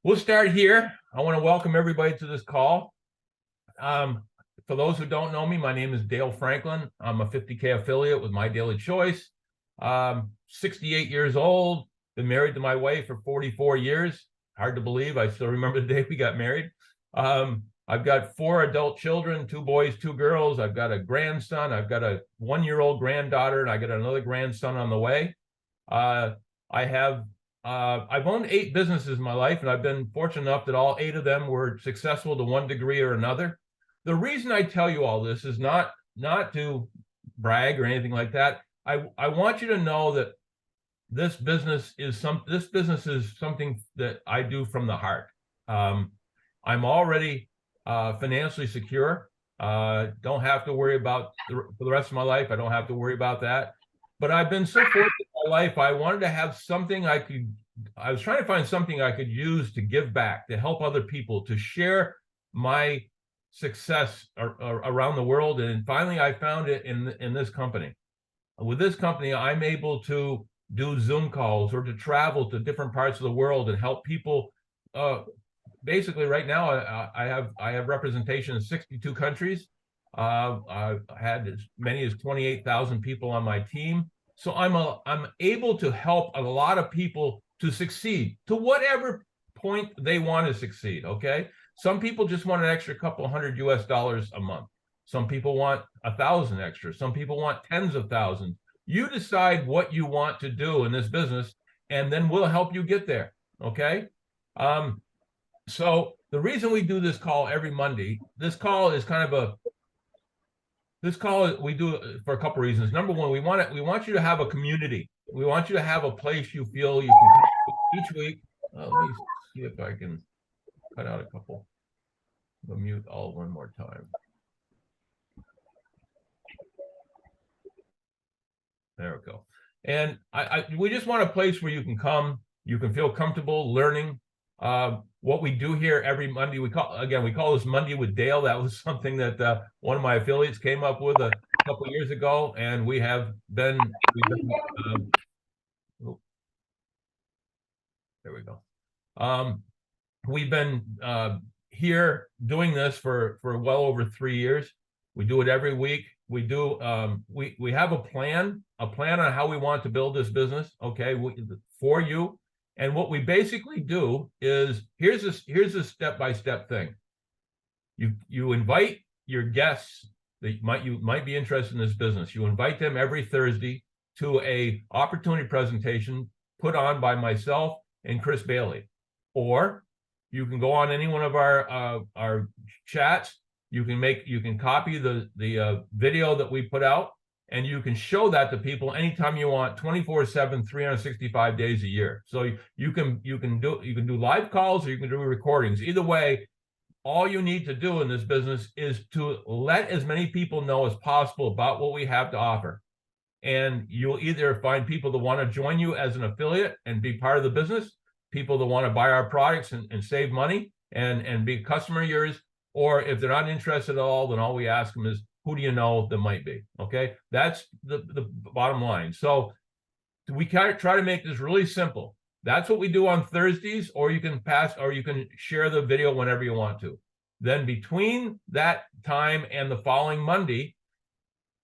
We'll start here. I want to welcome everybody to this call. For those who don't know me, my name is Dale Franklin. I'm a 50K affiliate with My Daily Choice. 68 years old, been married to my wife for 44 years. Hard to believe. I still remember the day we got married. I've got 4 adult children, 2 boys, 2 girls. I've got a grandson. I've got a 1-year-old granddaughter, and I got another grandson on the way. I've owned 8 businesses in my life, and I've been fortunate enough that all 8 of them were successful to one degree or another. The reason I tell you all this is not to brag or anything like that. I want you to know that this business is something that I do from the heart. I'm already financially secure. Don't have to worry about for the rest of my life. I don't have to worry about that. But I've been so fortunate in my life. I wanted to have something I was trying to find something I could use to give back, to help other people, to share my success around the world. And finally, I found it in this company. With this company, I'm able to do Zoom calls or to travel to different parts of the world and help people. Basically, right now, I have representation in 62 countries. I've had as many as 28,000 people on my team. So I'm able to help a lot of people to succeed to whatever point they want to succeed. Okay. Some people just want an extra couple $100 US a month. Some people want 1,000 extra. Some people want tens of thousands. You decide what you want to do in this business, and then we'll help you get there. Okay. So the reason we do this call every Monday, this call we do it for a couple of reasons. Number one, we want you to have a community. We want you to have a place you feel you can come each week. Let me see if I can cut out a couple. I'll mute all one more time. There we go. And we just want a place where you can come, you can feel comfortable learning. What we do here every Monday, we call this Monday with Dale. That was something that one of my affiliates came up with a couple years ago, and there we go. We've been here doing this for well over 3 years. We do it every week. We do we have a plan on how we want to build this business, okay, for you. And what we basically do is here's a step-by-step thing. You invite your guests that you might be interested in this business. You invite them every Thursday to a opportunity presentation put on by myself and Chris Bailey. Or you can go on any one of our chats. You can copy the video that we put out, and you can show that to people anytime you want, 24/7, 365 days a year. So you can do live calls, or you can do recordings. Either way, all you need to do in this business is to let as many people know as possible about what we have to offer. And you'll either find people that want to join you as an affiliate and be part of the business, people that want to buy our products and save money and be a customer of yours, or if they're not interested at all, then all we ask them is, who do you know that might be? Okay, that's the bottom line. So we try to make this really simple. That's what we do on Thursdays, or you can share the video whenever you want to. Then between that time and the following Monday,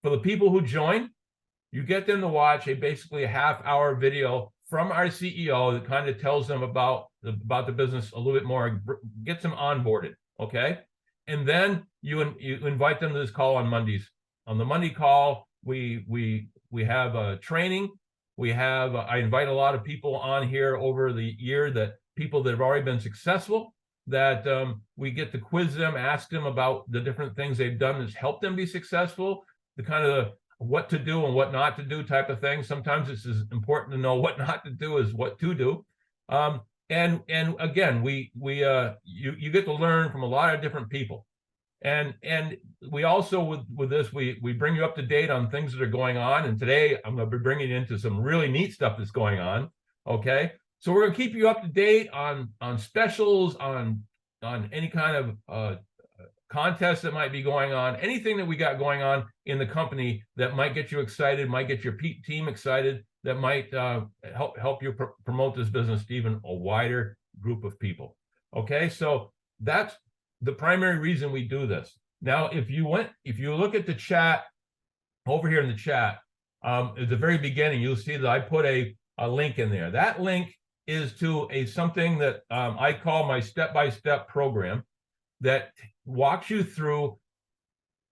for the people who join, you get them to watch basically a half-hour video from our CEO that kind of tells them about the business a little bit more, gets them onboarded. Okay. And then you invite them to this call on Mondays. On the Monday call, we have a training. I invite a lot of people on here over the year, that people that have already been successful, that we get to quiz them, ask them about the different things they've done that's helped them be successful, the kind of what to do and what not to do type of thing. Sometimes it's as important to know what not to do as what to do. And again, you get to learn from a lot of different people. And we also, with this, we bring you up to date on things that are going on. And today I'm going to be bringing you into some really neat stuff that's going on. Okay. So we're going to keep you up to date on specials, on any kind of contests that might be going on, anything that we got going on in the company that might get you excited, might get your team excited, that might help you promote this business to even a wider group of people. Okay, so that's the primary reason we do this. Now, if you look at the chat over here in the chat, at the very beginning, you'll see that I put a link in there. That link is to something that I call my step-by-step program that walks you through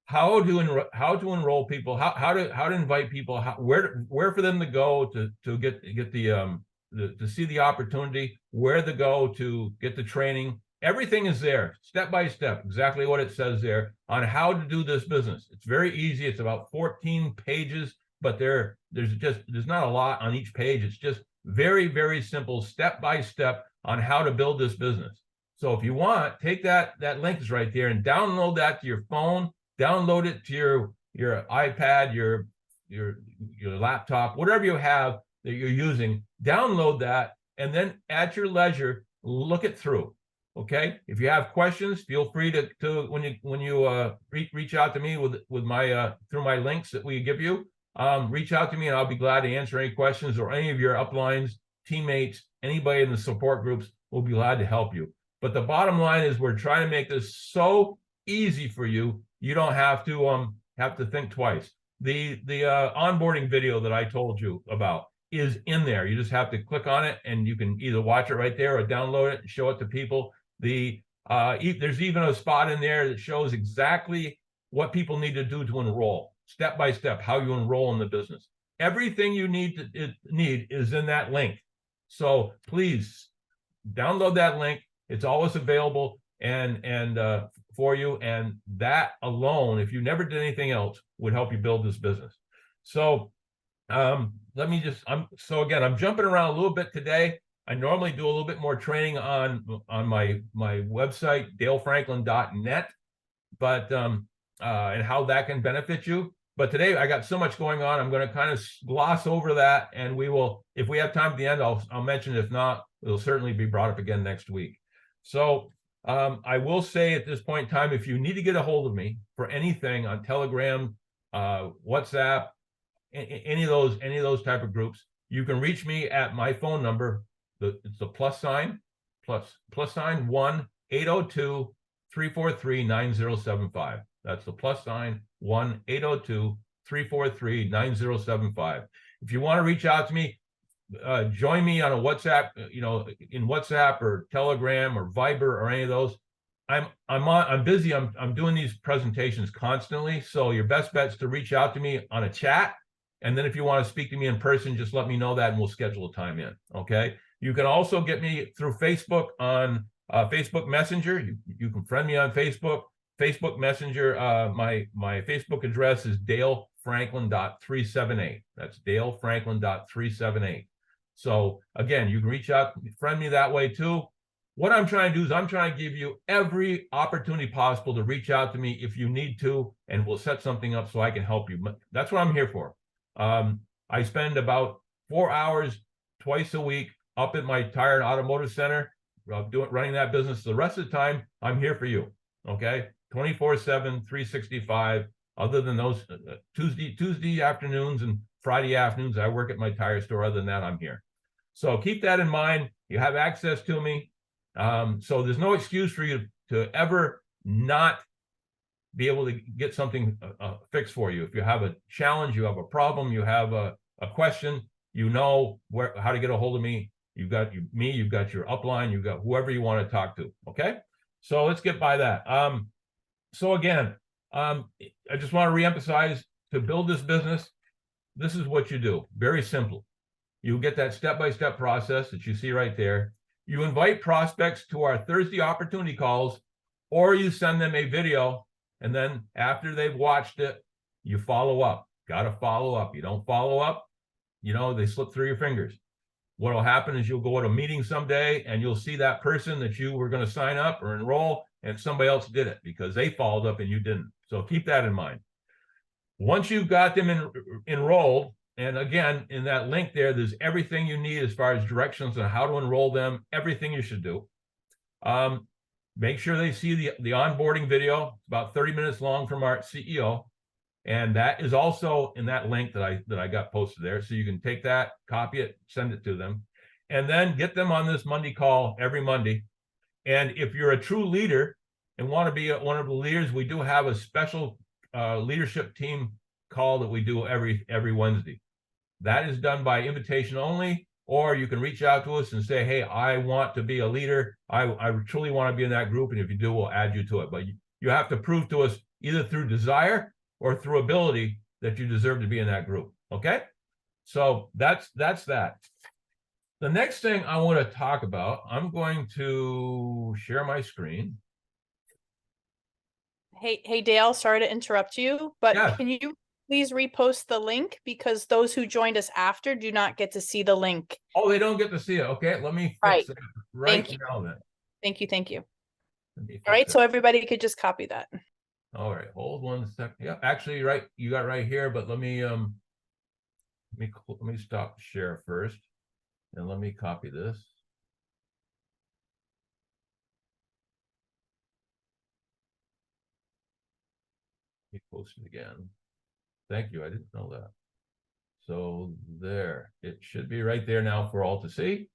how to enroll people, how to invite people, where for them to go to get the to see the opportunity, where to go to get the training. Everything is there, step by step, exactly what it says there on how to do this business. It's very easy. It's about 14 pages, but there's not a lot on each page. It's just very, very simple, step by step on how to build this business. So if you want, take that link is right there and download that to your phone, download it to your iPad, your laptop, whatever you have that you're using, download that, and then at your leisure, look it through. Okay. If you have questions, feel free to when you reach out to me with my through my links that we give you. Reach out to me and I'll be glad to answer any questions, or any of your uplines, teammates, anybody in the support groups will be glad to help you. But the bottom line is we're trying to make this so easy for you. You don't have to think twice. The onboarding video that I told you about is in there. You just have to click on it and you can either watch it right there or download it and show it to people. There's even a spot in there that shows exactly what people need to do to enroll, step by step, how you enroll in the business. Everything you need is in that link. So please download that link. It's always available and for you, and that alone, if you never did anything else, would help you build this business. So let me just, so again, I'm jumping around a little bit today. I normally do a little bit more training on my website, dalefranklin.net, but and how that can benefit you. But today I got so much going on, I'm going to kind of gloss over that, and we will, if we have time at the end, I'll mention it. If not, it'll certainly be brought up again next week. So I will say at this point in time, if you need to get a hold of me for anything on Telegram, WhatsApp, any of those type of groups, you can reach me at my phone number. It's the plus sign 1-802-343-9075. That's the plus sign 1-802-343-9075. If you want to reach out to me, join me on a WhatsApp, in WhatsApp or Telegram or Viber or any of those. I'm busy. I'm doing these presentations constantly. So your best bet is to reach out to me on a chat. And then if you want to speak to me in person, just let me know that and we'll schedule a time in. Okay. You can also get me through Facebook on Facebook Messenger. You can friend me on Facebook Messenger. My Facebook address is dalefranklin.378. That's dalefranklin.378. So again, you can reach out, friend me that way too. What I'm trying to do is I'm trying to give you every opportunity possible to reach out to me if you need to, and we'll set something up so I can help you. That's what I'm here for. I spend about 4 hours twice a week up at my tire and automotive center, running that business. The rest of the time, I'm here for you. Okay, 24/7, 365. Other than those Tuesday afternoons and Friday afternoons, I work at my tire store. Other than that, I'm here. So keep that in mind. You have access to me. So there's no excuse for you to ever not be able to get something fixed for you. If you have a challenge, you have a problem, you have a question, you know how to get a hold of me. You've got me, you've got your upline, you've got whoever you want to talk to. Okay. So let's get by that. So again, I just want to reemphasize, to build this business, this is what you do. Very simple. You get that step-by-step process that you see right there. You invite prospects to our Thursday opportunity calls, or you send them a video, and then after they've watched it, you follow up. Got to follow up. You don't follow up, they slip through your fingers. What will happen is you'll go to a meeting someday and you'll see that person that you were going to sign up or enroll, and somebody else did it because they followed up and you didn't. So keep that in mind. Once you've got them enrolled, and again, in that link there's everything you need as far as directions on how to enroll them, everything you should do. Make sure they see the onboarding video, about 30 minutes long, from our CEO. And that is also in that link that I got posted there. So you can take that, copy it, send it to them, and then get them on this Monday call every Monday. And if you're a true leader and want to be one of the leaders, we do have a special leadership team call that we do every Wednesday. That is done by invitation only, or you can reach out to us and say, hey, I want to be a leader. I truly want to be in that group. And if you do, we'll add you to it. But you have to prove to us either through desire or through ability that you deserve to be in that group. Okay? So that's that. The next thing I want to talk about, I'm going to share my screen. Hey, Dale, sorry to interrupt you, but Yeah. can you please repost the link, because those who joined us after do not get to see the link. Oh, they don't get to see it. Okay, let me Right. fix it right Thank you. now then. Thank you. Let me fix All right, it. so everybody could just copy that. All right, hold 1 second. Yeah, actually, right, you got right here, but let me stop share first, and let me copy this. Let me post it again. Thank you. I didn't know that. So there, it should be right there now for all to see.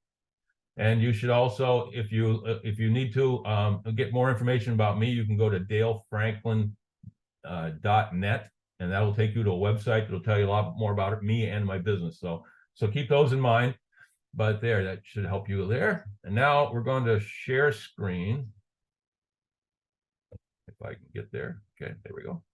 And you should also, if you need to get more information about me, you can go to dalefranklin.net, and that will take you to a website that'll tell you a lot more about me and my business. So keep those in mind. But there, that should help you there. And now we're going to share screen. If I can get there. Okay, there we go.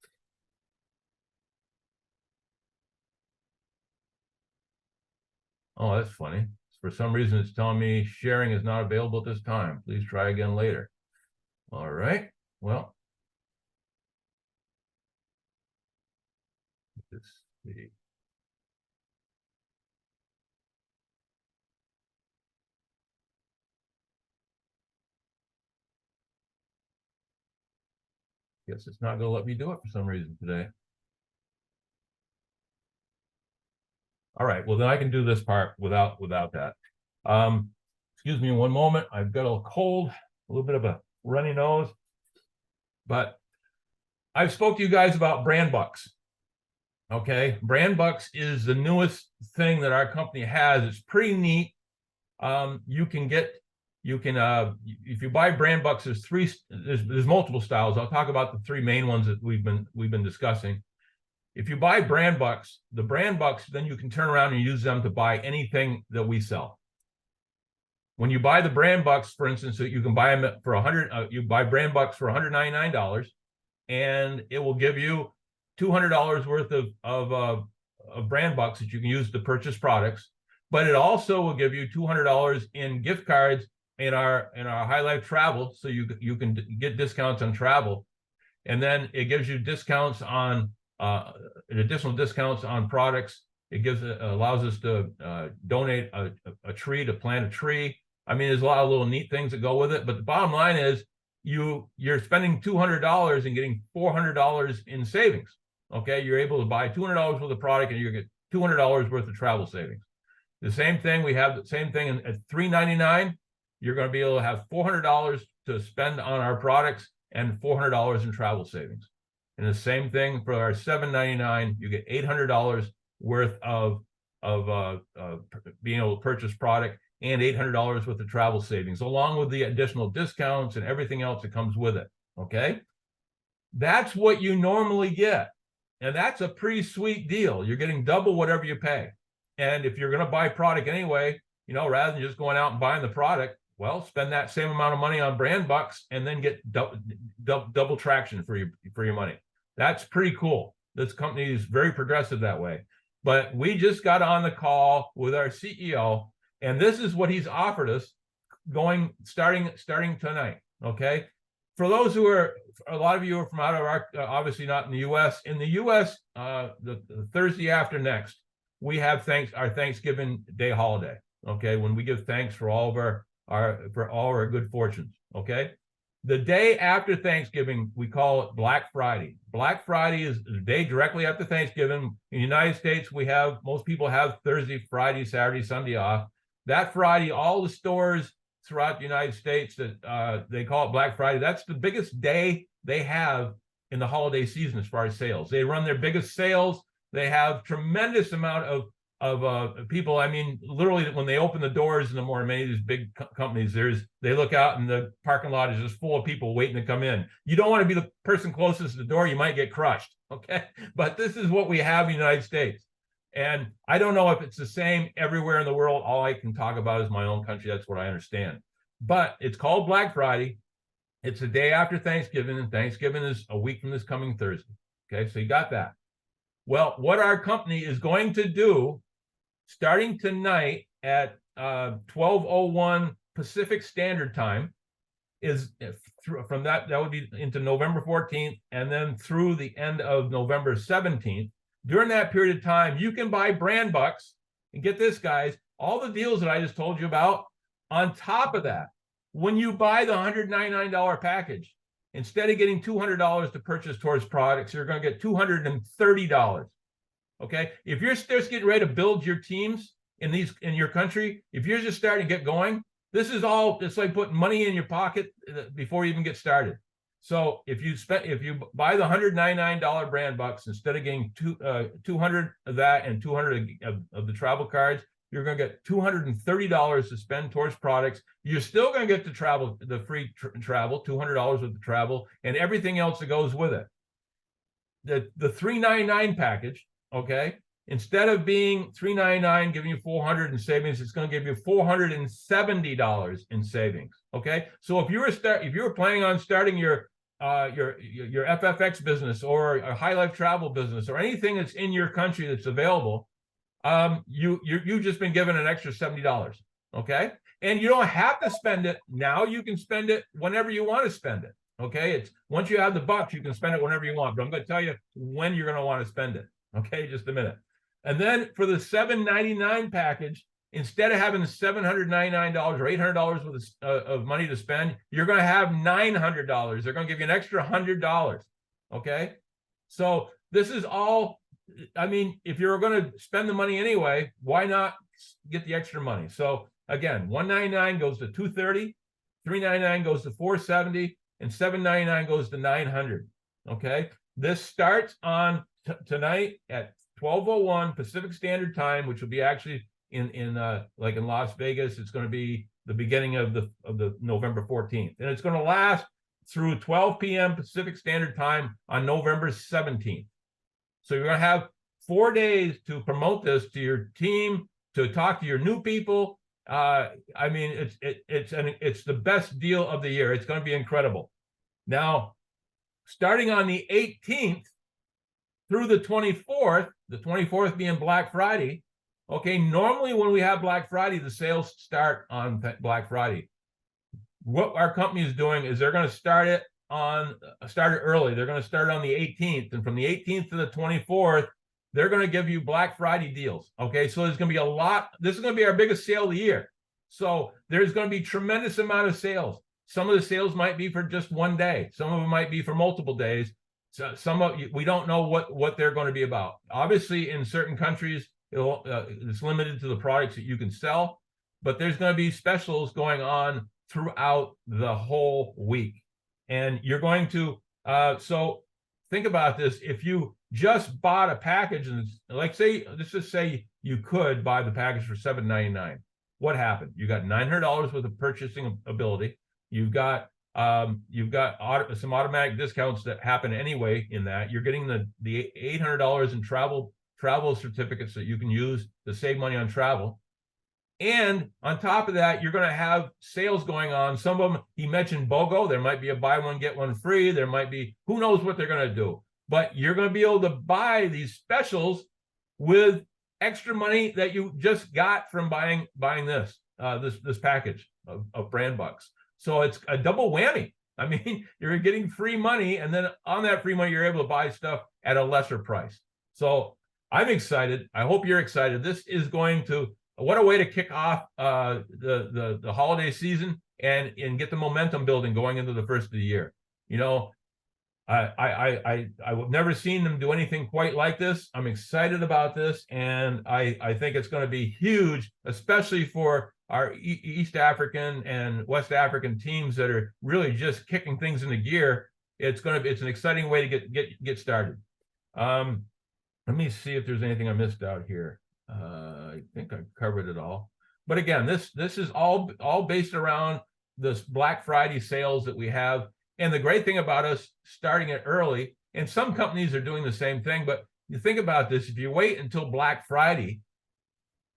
Oh, that's funny. For some reason, it's telling me sharing is not available at this time. Please try again later. All right. Well, let's see. Guess it's not going to let me do it for some reason today. All right. Well, then I can do this part without that. Excuse me one moment. I've got a cold, a little bit of a runny nose, but I've spoke to you guys about Brand Bucks. Okay, Brand Bucks is the newest thing that our company has. It's pretty neat. If you buy Brand Bucks, there's multiple styles. I'll talk about the three main ones that we've been discussing. If you buy Brand Bucks, the Brand Bucks, then you can turn around and use them to buy anything that we sell. When you buy the Brand Bucks, for instance, you can buy them for you buy Brand Bucks for $199, and it will give you $200 worth of Brand Bucks that you can use to purchase products. But it also will give you $200 in gift cards in our High Life Travel, so you can get discounts on travel, and then it gives you discounts on additional discounts on products. It allows us to donate a tree, to plant a tree. I mean, there's a lot of little neat things that go with it, but the bottom line is you're spending $200 and getting $400 in savings. Okay, you're able to buy $200 worth of product and you get $200 worth of travel savings. The same thing, we have the same thing at $399. You're going to be able to have $400 to spend on our products and $400 in travel savings. And the same thing for our $799, you get $800 worth of being able to purchase product and $800 worth of travel savings, along with the additional discounts and everything else that comes with it. Okay, that's what you normally get, and that's a pretty sweet deal. You're getting double whatever you pay. And if you're going to buy product anyway, rather than just going out and buying the product, well, spend that same amount of money on Brand Bucks and then get double traction for your money. That's pretty cool. This company is very progressive that way. But we just got on the call with our CEO, and this is what he's offered us starting tonight. Okay. For those a lot of you are from out of our, obviously not in the U.S. In the U.S., the Thursday after next, we have our Thanksgiving Day holiday. Okay. When we give thanks for all of our good fortunes. Okay. The day after Thanksgiving, we call it Black Friday. Black Friday is the day directly after Thanksgiving. In the United States, most people have Thursday, Friday, Saturday, Sunday off. That Friday, all the stores throughout the United States that they call it Black Friday, that's the biggest day they have in the holiday season as far as sales. They run their biggest sales. They have tremendous amount people. I mean, literally, when they open the doors in the morning, many of these big companies, they look out and the parking lot is just full of people waiting to come in. You don't want to be the person closest to the door; you might get crushed. Okay, but this is what we have in the United States, and I don't know if it's the same everywhere in the world. All I can talk about is my own country. That's what I understand. But it's called Black Friday. It's the day after Thanksgiving, and Thanksgiving is a week from this coming Thursday. Okay, so you got that. Well, what our company is going to do starting tonight at 12:01 Pacific Standard Time is from that would be into November 14th and then through the end of November 17th. During that period of time, you can buy brand bucks and get this, guys, all the deals that I just told you about. On top of that, when you buy the $199 package, instead of getting $200 to purchase towards products, you're going to get $230. Okay, if you're just getting ready to build your teams in your country, if you're just starting to get going, this is all. It's like putting money in your pocket before you even get started. So if you buy the $199 brand bucks, instead of getting 200 of that and 200 of the travel cards, you're going to get $230 to spend towards products. You're still going to get the free travel, $200 with the travel, and everything else that goes with it. The $399 package. Okay, instead of being $399 giving you $400 in savings, it's going to give you $470 in savings. Okay, so if you were planning on starting your FFX business or a High Life travel business or anything that's in your country that's available, you've just been given an extra $70. Okay, and you don't have to spend it now. You can spend it whenever you want to spend it. Okay, it's once you have the bucks, you can spend it whenever you want. But I'm going to tell you when you're going to want to spend it. Okay, just a minute. And then for the $799 package, instead of having $799 or $800 worth of money to spend, you're going to have $900. They're going to give you an extra $100. Okay, so this is all. I mean, if you're going to spend the money anyway, why not get the extra money? So again, $199 goes to $230, $399 goes to $470, and $799 goes to $900. Okay, this starts on tonight at 12:01 Pacific Standard Time, which will be actually in like in Las Vegas. It's going to be the beginning of the November 14th, and it's going to last through 12 p.m. Pacific Standard Time on November 17th. So you're going to have 4 days to promote this to your team, to talk to your new people. I mean, it's the best deal of the year. It's going to be incredible. Now, starting on the 18th. Through the 24th being Black Friday. Okay, normally when we have Black Friday, the sales start on Black Friday. What our company is doing is they're going to start it early. They're going to start on the 18th, and from the 18th to the 24th, they're going to give you Black Friday deals. Okay, so there's going to be a lot. This is going to be our biggest sale of the year. So there's going to be tremendous amount of sales. Some of the sales might be for just one day. Some of them might be for multiple days. So we don't know what they're going to be about. Obviously, in certain countries, it's limited to the products that you can sell, but there's going to be specials going on throughout the whole week. And you're going to, so think about this. If you just bought a package, and let's just say you could buy the package for $799. What happened? You got $900 worth of purchasing ability. You've got some automatic discounts that happen anyway in that. You're getting the $800 in travel certificates that you can use to save money on travel. And on top of that, you're going to have sales going on. Some of them, he mentioned BOGO. There might be a buy one, get one free. There might be, who knows what they're going to do. But you're going to be able to buy these specials with extra money that you just got from buying this package of brand bucks. So it's a double whammy. I mean, you're getting free money, and then on that free money, you're able to buy stuff at a lesser price. So I'm excited. I hope you're excited. This is going to, what a way to kick off the holiday season and get the momentum building going into the first of the year. You know, I've never seen them do anything quite like this. I'm excited about this, and I think it's going to be huge, especially for our East African and West African teams that are really just kicking things into gear. It's an exciting way to get started. Let me see if there's anything I missed out here. I think I covered it all. But again, this is all based around this Black Friday sales that we have. And the great thing about us starting it early, and some companies are doing the same thing, but you think about this, if you wait until Black Friday,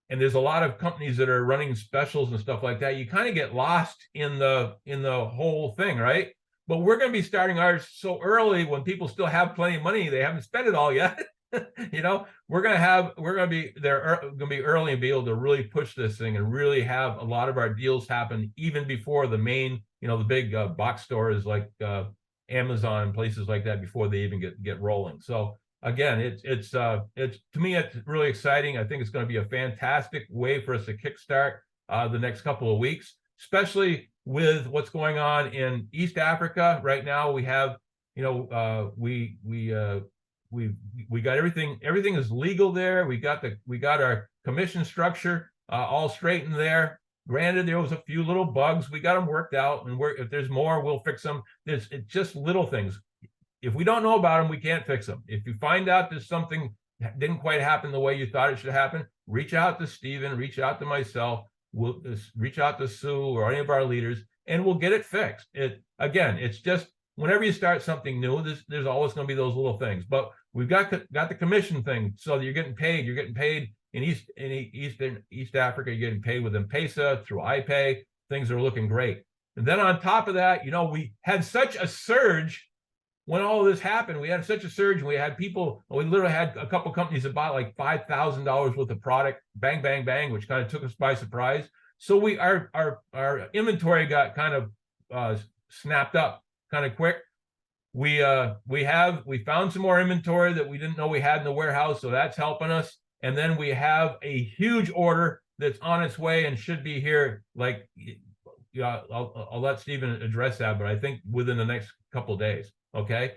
and there's a lot of companies that are running specials and stuff like that, you kind of get lost in the whole thing, right? But we're going to be starting ours so early when people still have plenty of money, they haven't spent it all yet. You know, we're going to be there, going to be early and be able to really push this thing and really have a lot of our deals happen even before the main, you know, the big box stores like Amazon, places like that, before they even get rolling. So again, it's to me, it's really exciting. I think it's going to be a fantastic way for us to kickstart the next couple of weeks, especially with what's going on in East Africa right now. We have, you know, we got everything is legal there. We got our commission structure all straightened there. Granted, there was a few little bugs. We got them worked out, and if there's more, we'll fix them. It's just little things. If we don't know about them, we can't fix them. If you find out there's something that didn't quite happen the way you thought it should happen, reach out to Stephen, reach out to myself, we'll reach out to Sue or any of our leaders, and we'll get it fixed. Again, it's just whenever you start something new, there's always going to be those little things. But we've got the commission thing, so that you're getting paid. You're getting paid in East Africa. You're getting paid with M-Pesa through iPay. Things are looking great. And then on top of that, you know, we had such a surge when all of this happened. We had such a surge, and we had people. We literally had a couple companies that bought like $5,000 worth of product, bang, bang, bang, which kind of took us by surprise. So our inventory got kind of snapped up kind of quick. We found some more inventory that we didn't know we had in the warehouse, so that's helping us. And then we have a huge order that's on its way and should be here. Like, yeah, I'll let Stephen address that, but I think within the next couple of days. Okay,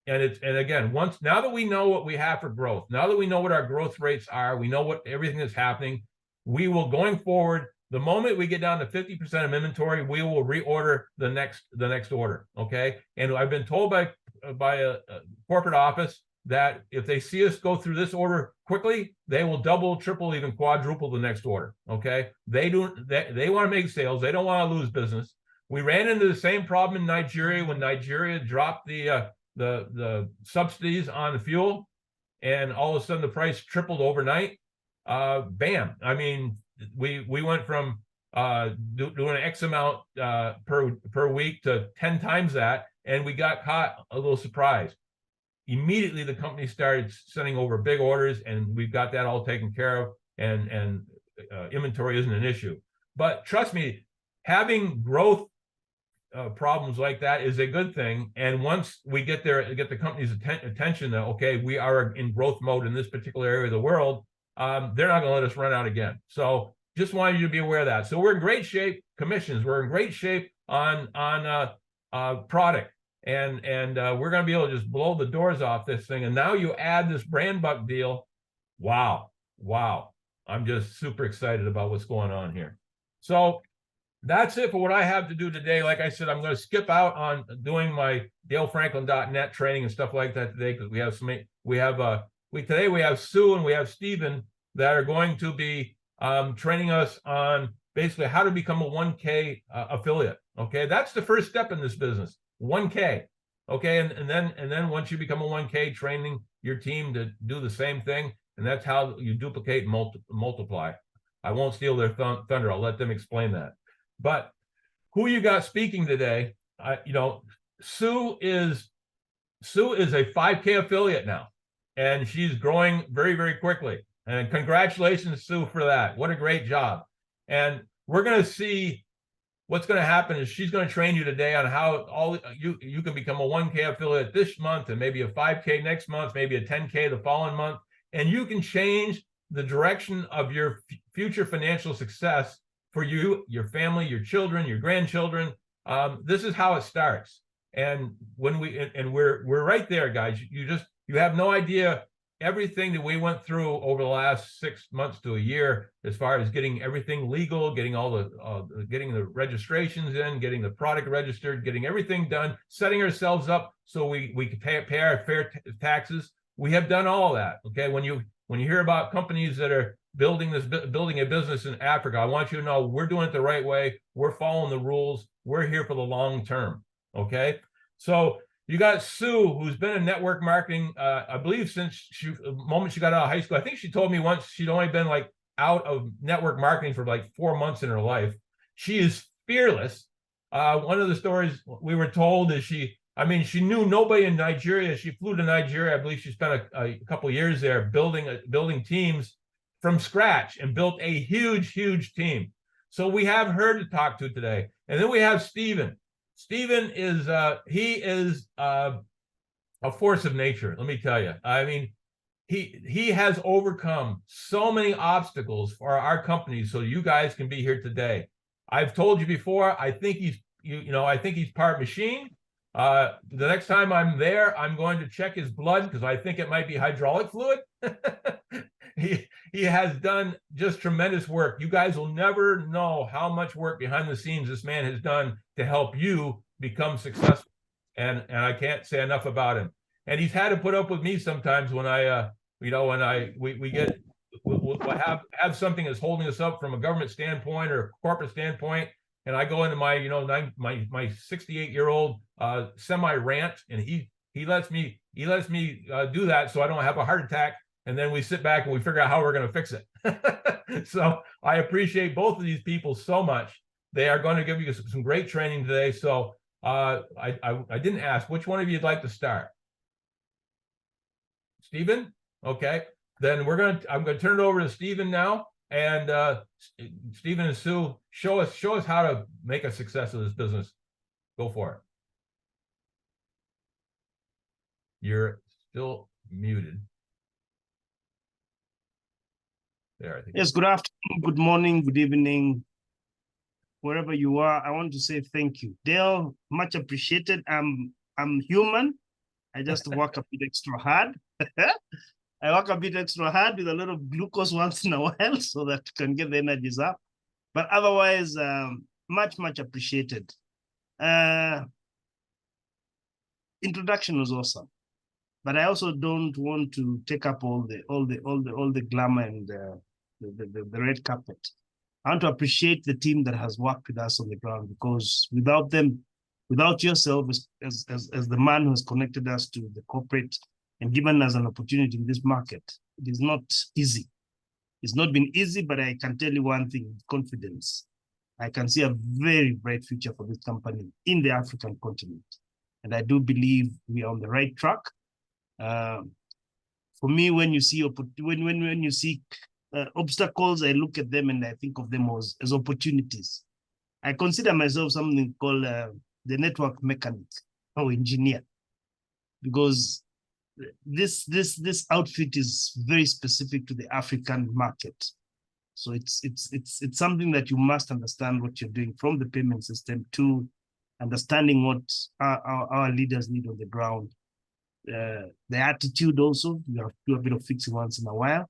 and again, now that we know what we have for growth, now that we know what our growth rates are, we know what everything that's happening. We will, going forward, the moment we get down to 50% of inventory, we will reorder the next order. Okay, and I've been told by a corporate office that if they see us go through this order quickly, they will double, triple, even quadruple the next order. Okay, they want to make sales. They don't want to lose business. We ran into the same problem in Nigeria when Nigeria dropped the subsidies on the fuel, and all of a sudden the price tripled overnight. Bam! I mean, we went from doing X amount per week to 10 times that, and we got caught a little surprised. Immediately, the company started sending over big orders, and we've got that all taken care of, and inventory isn't an issue. But trust me, having growth problems like that is a good thing. And once we get the company's attention that, okay, we are in growth mode in this particular area of the world, they're not going to let us run out again. So just wanted you to be aware of that. So we're in great shape. Commissions, we're in great shape on product. And we're going to be able to just blow the doors off this thing. And now you add this BrandBuck deal. Wow. I'm just super excited about what's going on here. So that's it for what I have to do today. Like I said, I'm going to skip out on doing my DaleFranklin.net training and stuff like that today, because today we have Sue and we have Stephen that are going to be training us on basically how to become a 1K affiliate. Okay, that's the first step in this business. 1K. Okay, and then once you become a 1K, training your team to do the same thing, and that's how you duplicate and multiply. I won't steal their thunder. I'll let them explain that. But who you got speaking today? Sue is a 5K affiliate now, and she's growing very, very quickly. And congratulations, Sue, for that. What a great job. And we're going to see what's going to happen is she's going to train you today on how you can become a 1K affiliate this month, and maybe a 5K next month, maybe a 10K the following month. And you can change the direction of your future financial success for you, your family, your children, your grandchildren. This is how it starts. And we're right there, guys. You have no idea everything that we went through over the last 6 months to a year, as far as getting everything legal, getting all getting the registrations in, getting the product registered, getting everything done, setting ourselves up so we can pay our fair taxes. We have done all of that. Okay, when you hear about companies that are building building a business in Africa, I want you to know we're doing it the right way. We're following the rules. We're here for the long term. Okay. So you got Sue, who's been in network marketing, I believe since the moment she got out of high school. I think she told me once she'd only been like out of network marketing for like 4 months in her life. She is fearless. One of the stories we were told is she knew nobody in Nigeria. She flew to Nigeria. I believe she spent a couple of years there building teams from scratch and built a huge team. So we have her to talk to today. And then we have Stephen. Stephen is a force of nature. Let me tell you. I mean, he has overcome so many obstacles for our company, so you guys can be here today. I've told you before. I think he's part machine. The next time I'm there, I'm going to check his blood because I think it might be hydraulic fluid. He has done just tremendous work. You guys will never know how much work behind the scenes this man has done to help you become successful. And I can't say enough about him. And he's had to put up with me sometimes when we have something that's holding us up from a government standpoint or corporate standpoint. And I go into my 68-year-old semi rant, and he lets me do that so I don't have a heart attack. And then we sit back and we figure out how we're going to fix it. So I appreciate both of these people so much. They are going to give you some great training today. So I didn't ask which one of you'd like to start. Stephen? Okay. Then I'm going to turn it over to Stephen now. And Stephen and Sue, show us how to make a success of this business. Go for it. You're still muted. There, I think. Yes, good afternoon, good morning, good evening, wherever you are. I want to say thank you. Dale, much appreciated. I'm human. I just work a bit extra hard. I work a bit extra hard with a lot of glucose once in a while so that you can get the energies up. But otherwise, much appreciated. Introduction was awesome, but I also don't want to take up all the glamour and the red carpet. I want to appreciate the team that has worked with us on the ground, because without them, without yourself as the man who has connected us to the corporate and given us an opportunity in this market, it is not easy. It's not been easy, but I can tell you one thing with confidence. I can see a very bright future for this company in the African continent. And I do believe we are on the right track. For me, when you see obstacles, I look at them and I think of them as opportunities. I consider myself something called the network mechanic or engineer, because this outfit is very specific to the African market. So it's something that you must understand what you're doing, from the payment system to understanding what our leaders need on the ground. The attitude also, you have to do a bit of fixing once in a while.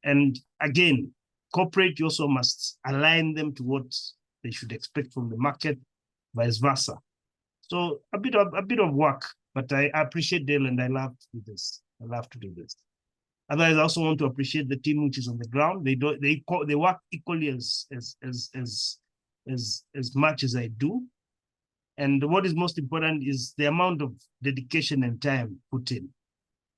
And again, corporate, you also must align them to what they should expect from the market, vice versa. So a bit of work, but I appreciate Dale and I love to do this. I love to do this. Otherwise, I also want to appreciate the team which is on the ground. They work equally as much as I do. And what is most important is the amount of dedication and time put in.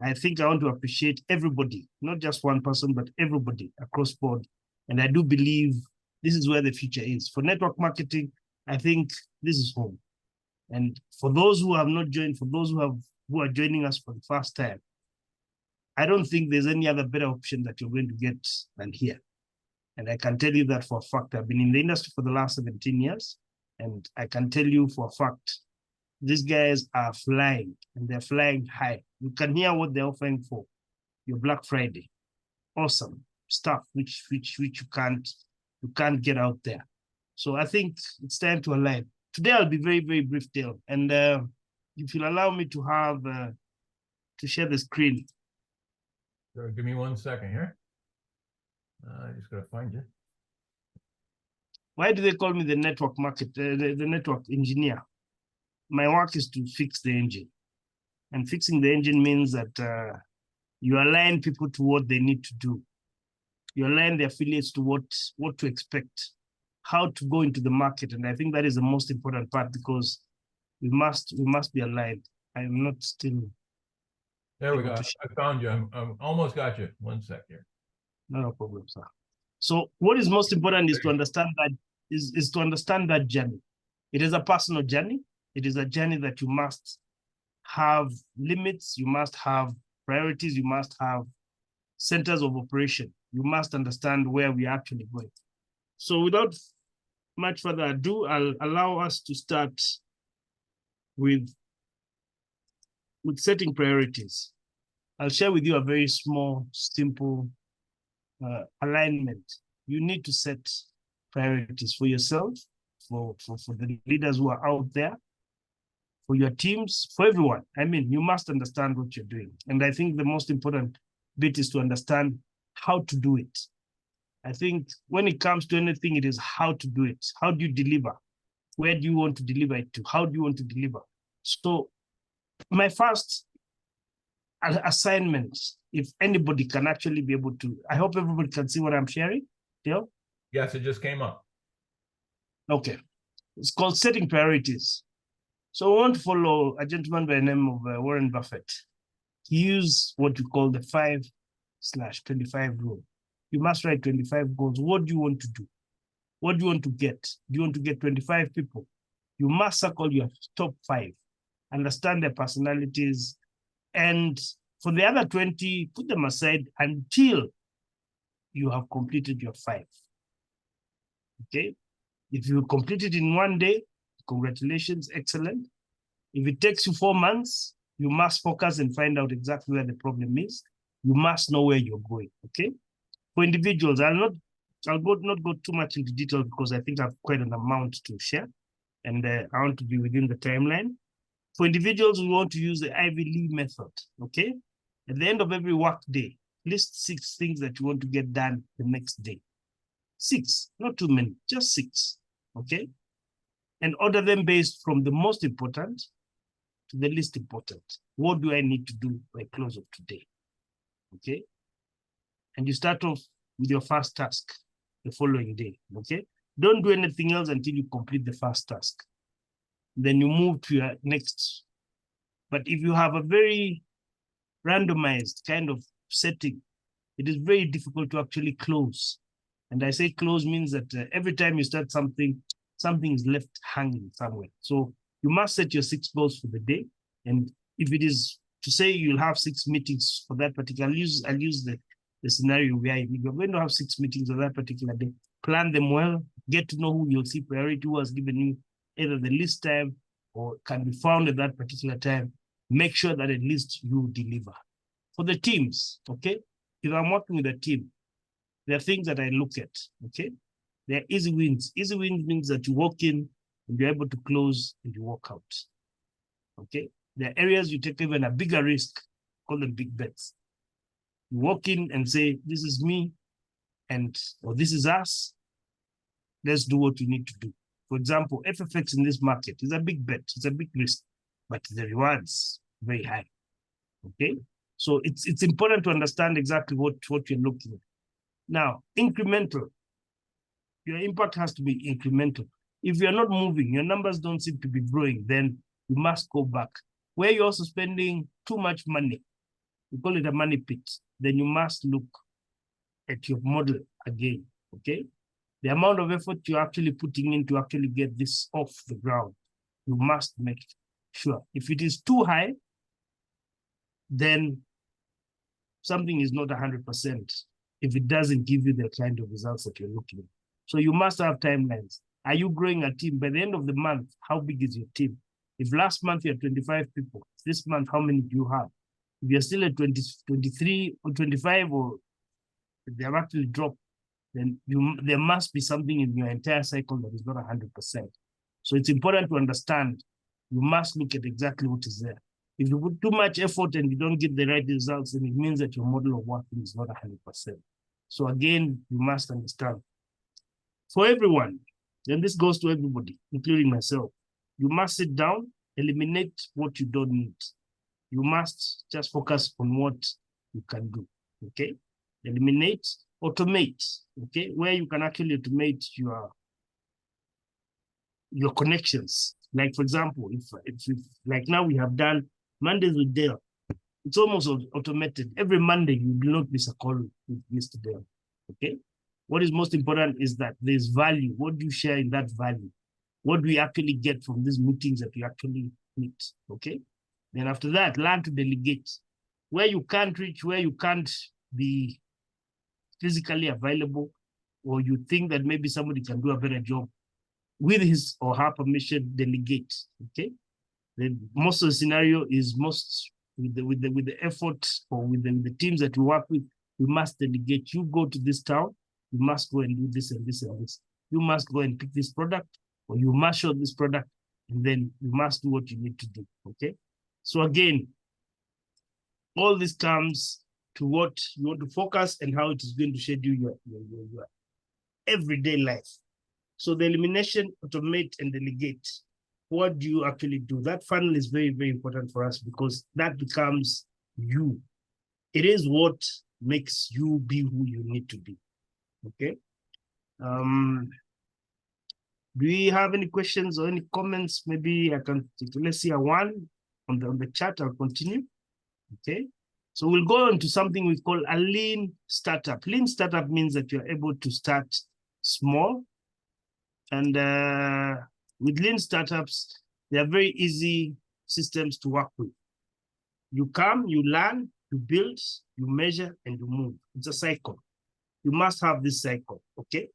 I think I want to appreciate everybody, not just one person, but everybody across board. And I do believe this is where the future is. For network marketing, I think this is home. And for those who have not joined, for those who are joining us for the first time, I don't think there's any other better option that you're going to get than here. And I can tell you that for a fact. I've been in the industry for the last 17 years. And I can tell you for a fact, these guys are flying, and they're flying high. You can hear what they're offering for your Black Friday. Awesome stuff, which you can't get out there. So I think it's time to align. Today I'll be very, very brief, Dale. And if you'll allow me to have to share the screen. Sure, give me 1 second here. I just gotta find you. Why do they call me the network the network engineer? My work is to fix the engine. And fixing the engine means that you align people to what they need to do. you align the affiliates to what to expect, how to go into the market. And I think that is the most important part, because we must be aligned. I am not still. There we able go. to I found you. I'm almost got you. One sec here. No problem, sir. So what is most important is to understand that is to understand that journey. It is a personal journey. It is a journey that you must have limits, you must have priorities, you must have centers of operation. You must understand where we are actually going. So without much further ado, I'll allow us to start with setting priorities. I'll share with you a very small, simple alignment. You need to set priorities for yourself, for the leaders who are out there, for your teams, for everyone. I mean, you must understand what you're doing. And I think the most important bit is to understand how to do it. I think when it comes to anything, it is how to do it. How do you deliver? Where do you want to deliver it to? How do you want to deliver? So my first assignment, if anybody can actually be able to, I hope everybody can see what I'm sharing. Yeah? Yes, it just came up. Okay. It's called setting priorities. So I want to follow a gentleman by the name of Warren Buffett. He used what we call the 5/25 rule. You must write 25 goals. What do you want to do? What do you want to get? Do you want to get 25 people? You must circle your top 5, understand their personalities, and for the other 20, put them aside until you have completed your 5. Okay? If you complete it in one day, congratulations, excellent. If it takes you 4 months, you must focus and find out exactly where the problem is. You must know where you're going, okay? For individuals, I'll not go too much into detail because I think I have quite an amount to share, and I want to be within the timeline. For individuals, we want to use the Ivy Lee method, okay? At the end of every work day, list 6 things that you want to get done the next day. 6, not too many, just 6, okay? And order them based from the most important to the least important. What do I need to do by close of today? Okay? And you start off with your first task the following day, okay? Don't do anything else until you complete the first task. Then you move to your next. But if you have a very randomized kind of setting, it is very difficult to actually close. And I say close means that every time you start something, something is left hanging somewhere. So you must set your 6 goals for the day. And if it is to say you'll have 6 meetings for that particular, I'll use the scenario where you're going to have 6 meetings on that particular day. Plan them well, get to know who you'll see priority, who has given you either the least time or can be found at that particular time. Make sure that at least you deliver. For the teams, okay? If I'm working with a team, there are things that I look at, okay? There are easy wins. Easy wins means that you walk in and you're able to close and you walk out, okay? There are areas you take even a bigger risk, call them big bets. You walk in and say, this is me, or this is us. Let's do what we need to do. For example, FFX in this market is a big bet. It's a big risk, but the rewards very high, okay? So it's important to understand exactly what you're looking at. Now, incremental. Your impact has to be incremental. If you're not moving, your numbers don't seem to be growing, then you must go back. Where you're also spending too much money, we call it a money pit, then you must look at your model again, okay? The amount of effort you're actually putting in to actually get this off the ground, you must make sure. If it is too high, then something is not 100% if it doesn't give you the kind of results that you're looking at. So you must have timelines. Are you growing a team? By the end of the month, how big is your team? If last month you had 25 people, this month, how many do you have? If you're still at 20, 23 or 25, or they have actually dropped, then there must be something in your entire cycle that is not 100%. So it's important to understand, you must look at exactly what is there. If you put too much effort and you don't get the right results, then it means that your model of working is not 100%. So again, you must understand. For everyone, and this goes to everybody, including myself, you must sit down, eliminate what you don't need. You must just focus on what you can do, okay? Eliminate automate, okay, where you can actually automate your connections. Like for example, if like now we have done Mondays with Dale, it's almost automated. Every Monday you will not miss a call with Mr. Dale. Okay. What is most important is that there's value. What do you share in that value? What do we actually get from these meetings that you actually meet? Okay. Then after that, learn to delegate. Where you can't reach, where you can't be physically available, or you think that maybe somebody can do a better job, with his or her permission, delegate. Okay. Then most of the scenario is most with the effort, or with the teams that we work with, we must delegate. You go to this town, you must go and do this and this and this. You must go and pick this product, or you must show this product, and then you must do what you need to do. Okay. So again, all this comes to what you want to focus and how it is going to schedule your everyday life. So the elimination, automate, and delegate. What do you actually do? That funnel is very, very important for us, because that becomes you. It is what makes you be who you need to be. Okay. Do we have any questions or any comments? Maybe I can, let's see a one on the chat. I'll continue. Okay. So we'll go on to something we call a lean startup. Lean startup means that you're able to start small. And with lean startups, they are very easy systems to work with. You come, you learn, you build, you measure, and you move. It's a cycle. You must have this cycle, okay?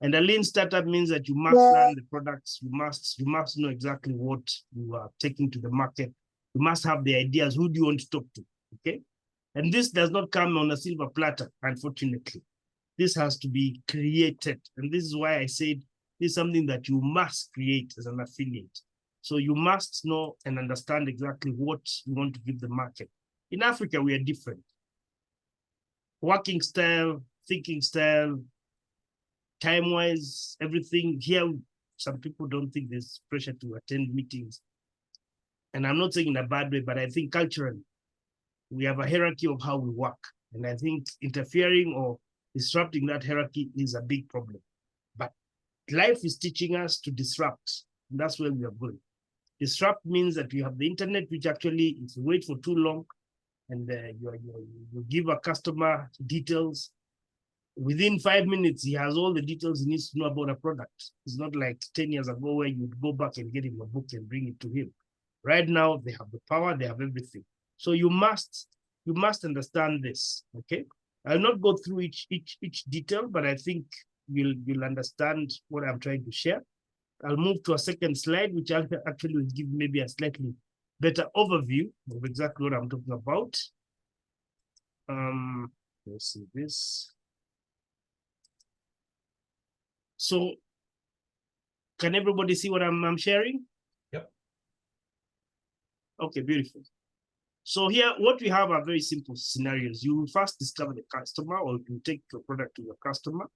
And a lean startup means that you must learn the products. You must know exactly what you are taking to the market. You must have the ideas. Who do you want to talk to, okay? And this does not come on a silver platter, unfortunately. This has to be created. And this is why I said this is something that you must create as an affiliate. So you must know and understand exactly what you want to give the market. In Africa, we are different. Working style, thinking style, time-wise, everything. Here, some people don't think there's pressure to attend meetings. And I'm not saying in a bad way, but I think culturally, we have a hierarchy of how we work. And I think interfering or disrupting that hierarchy is a big problem. But life is teaching us to disrupt. And that's where we are going. Disrupt means that you have the internet, which actually, if you wait for too long and you give a customer details, within 5 minutes, he has all the details he needs to know about a product. It's not like 10 years ago where you'd go back and get him a book and bring it to him. Right now, they have the power, they have everything. So you must understand this, okay? I'll not go through each detail, but I think you'll understand what I'm trying to share. I'll move to a second slide, which actually will give maybe a slightly better overview of exactly what I'm talking about. Let's see this. So, can everybody see what I'm sharing? Yep. Okay, beautiful. So here, what we have are very simple scenarios. You first discover the customer, or you take your product to your customer.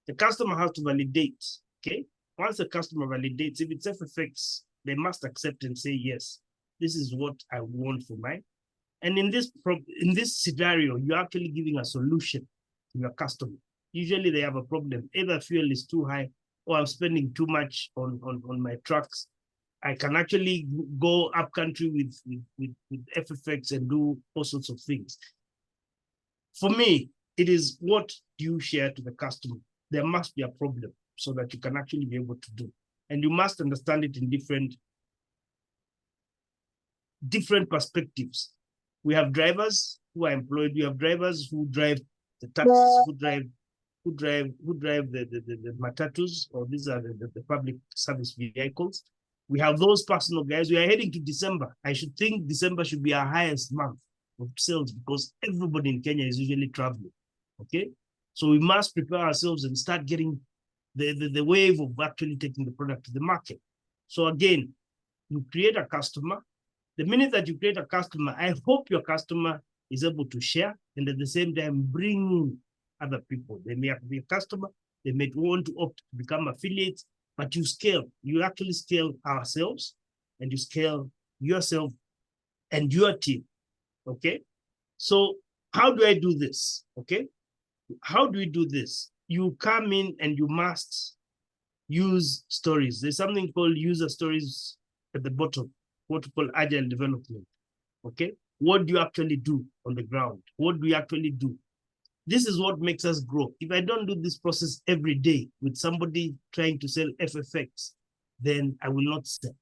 The customer has to validate, okay? Once the customer validates, if it's FFX, they must accept and say, yes, this is what I want for mine. And in this scenario, you're actually giving a solution to your customer. Usually they have a problem. Either fuel is too high, or I'm spending too much on my trucks. I can actually go up country with FFX and do all sorts of things. For me, it is what do you share to the customer? There must be a problem so that you can actually be able to do. And you must understand it in different perspectives. We have drivers who are employed. We have drivers who drive the taxis, who drive the matatus, or these are the public service vehicles. We have those personal guys. We are heading to December. I should think December should be our highest month of sales, because everybody in Kenya is usually traveling, okay? So we must prepare ourselves and start getting the wave of actually taking the product to the market. So again, you create a customer. The minute that you create a customer, I hope your customer is able to share, and at the same time bring in other people. They may be a customer, they may want to opt to become affiliates, but you scale. You actually scale ourselves, and you scale yourself and your team, okay? So how do I do this, okay? How do we do this? You come in and you must use stories. There's something called user stories at the bottom, what we call agile development. Okay, what do you actually do on the ground? What do you actually do? This is what makes us grow. If I don't do this process every day with somebody trying to sell FFX, then I will not sell.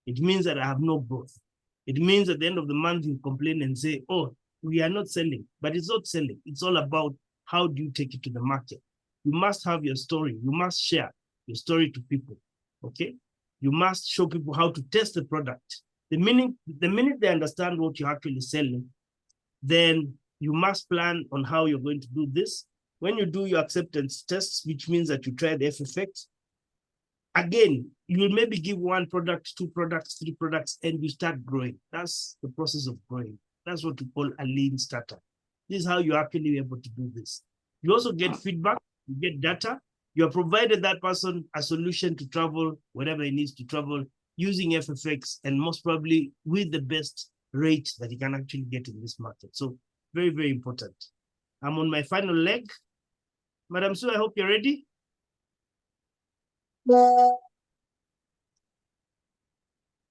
It means that I have no growth. It means at the end of the month, you complain and say, oh, we are not selling, but it's not selling. It's all about how do you take it to the market. You must have your story. You must share your story to people, okay? You must show people how to test the product. The minute they understand what you're actually selling, then you must plan on how you're going to do this. When you do your acceptance tests, which means that you try the FFX, again, you will maybe give 1 product, 2 products, 3 products, and you start growing. That's the process of growing. That's what we call a lean startup. This is how you're actually able to do this. You also get feedback, you get data. You have provided that person a solution to travel wherever he needs to travel using FFX, and most probably with the best rate that he can actually get in this market. So very, very important. I'm on my final leg. Madam Sue, I hope you're ready.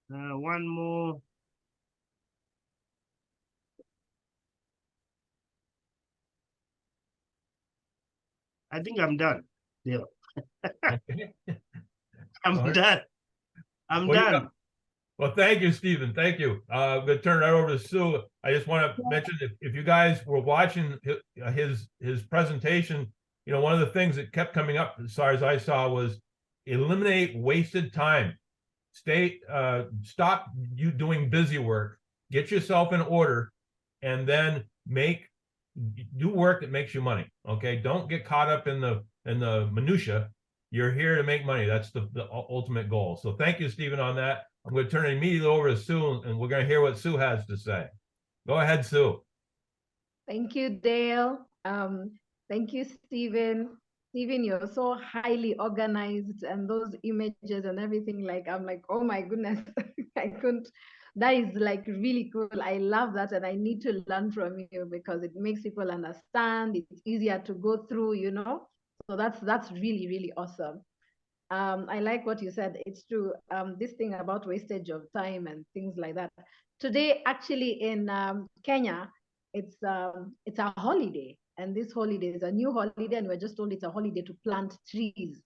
One more. I think I'm done. Yeah, I'm All right. done. I'm Well, done. Well, thank you, Stephen. Thank you. I'm going to turn it over to Sue. I just want to mention if you guys were watching his presentation, you know, one of the things that kept coming up as far as I saw was eliminate wasted time. Stop you doing busy work, get yourself in order, and then do work that makes you money. Okay, don't get caught up in the minutia. You're here to make money. That's the ultimate goal. So thank you, Stephen, on that. I'm going to turn it immediately over to Sue, and we're going to hear what Sue has to say. Go ahead, Sue. Thank you, Dale. Thank you, Stephen. Stephen, you're so highly organized, and those images and everything, like, I'm like, oh my goodness, I couldn't. That is like really cool. I love that, and I need to learn from you because it makes people understand. It's easier to go through, you know. So that's really, really awesome. I like what you said. It's true. This thing about wastage of time and things like that. Today, actually, in Kenya, it's a holiday, and this holiday is a new holiday, and we're just told it's a holiday to plant trees,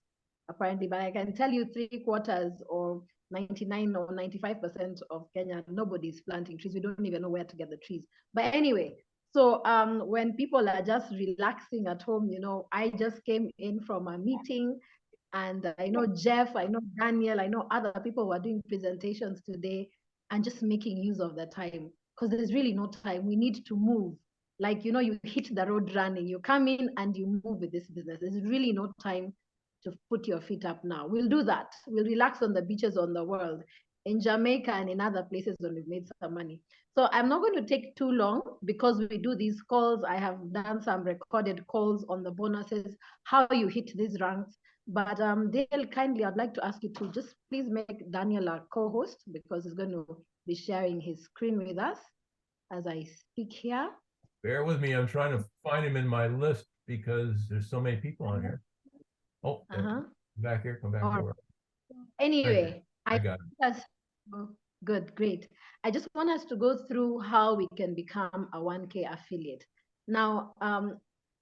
apparently. But I can tell you, 3/4 or 99 or 95% of Kenya, nobody's planting trees. We don't even know where to get the trees. But anyway, so when people are just relaxing at home, you know, I just came in from a meeting. And I know Jeff, I know Daniel, I know other people who are doing presentations today and just making use of the time, because there's really no time. We need to move. Like, you know, you hit the road running, you come in and you move with this business. There's really no time to put your feet up now. We'll do that. We'll relax on the beaches on the world, in Jamaica and in other places when we've made some money. So I'm not going to take too long because we do these calls. I have done some recorded calls on the bonuses, how you hit these ranks. But Dale, kindly, I'd like to ask you to just please make Daniel our co-host, because he's going to be sharing his screen with us as I speak here. Bear with me. I'm trying to find him in my list because there's so many people on here. Oh, back here. Come back here. Anyway, I got it. Good, great. I just want us to go through how we can become a 1K affiliate. Now,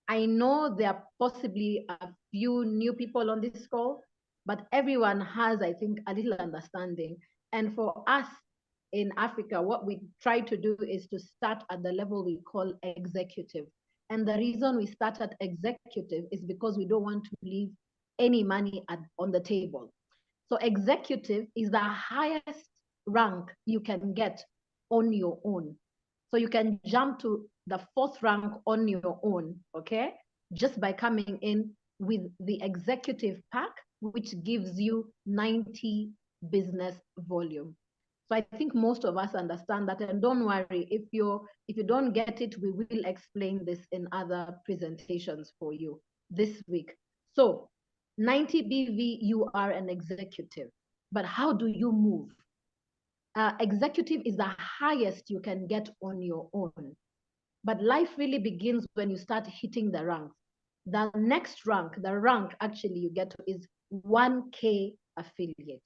I know there are possibly a few new people on this call, but everyone has, I think, a little understanding. And for us in Africa, what we try to do is to start at the level we call executive. And the reason we start at executive is because we don't want to leave any money on the table. So executive is the highest rank you can get on your own. So you can jump to the 4th rank on your own, okay? Just by coming in with the executive pack, which gives you 90 business volume. So I think most of us understand that, and don't worry, if you don't get it, we will explain this in other presentations for you this week. So 90 BV, you are an executive, but how do you move? Executive is the highest you can get on your own. But life really begins when you start hitting the ranks. The next rank, the rank actually you get to is 1K affiliate.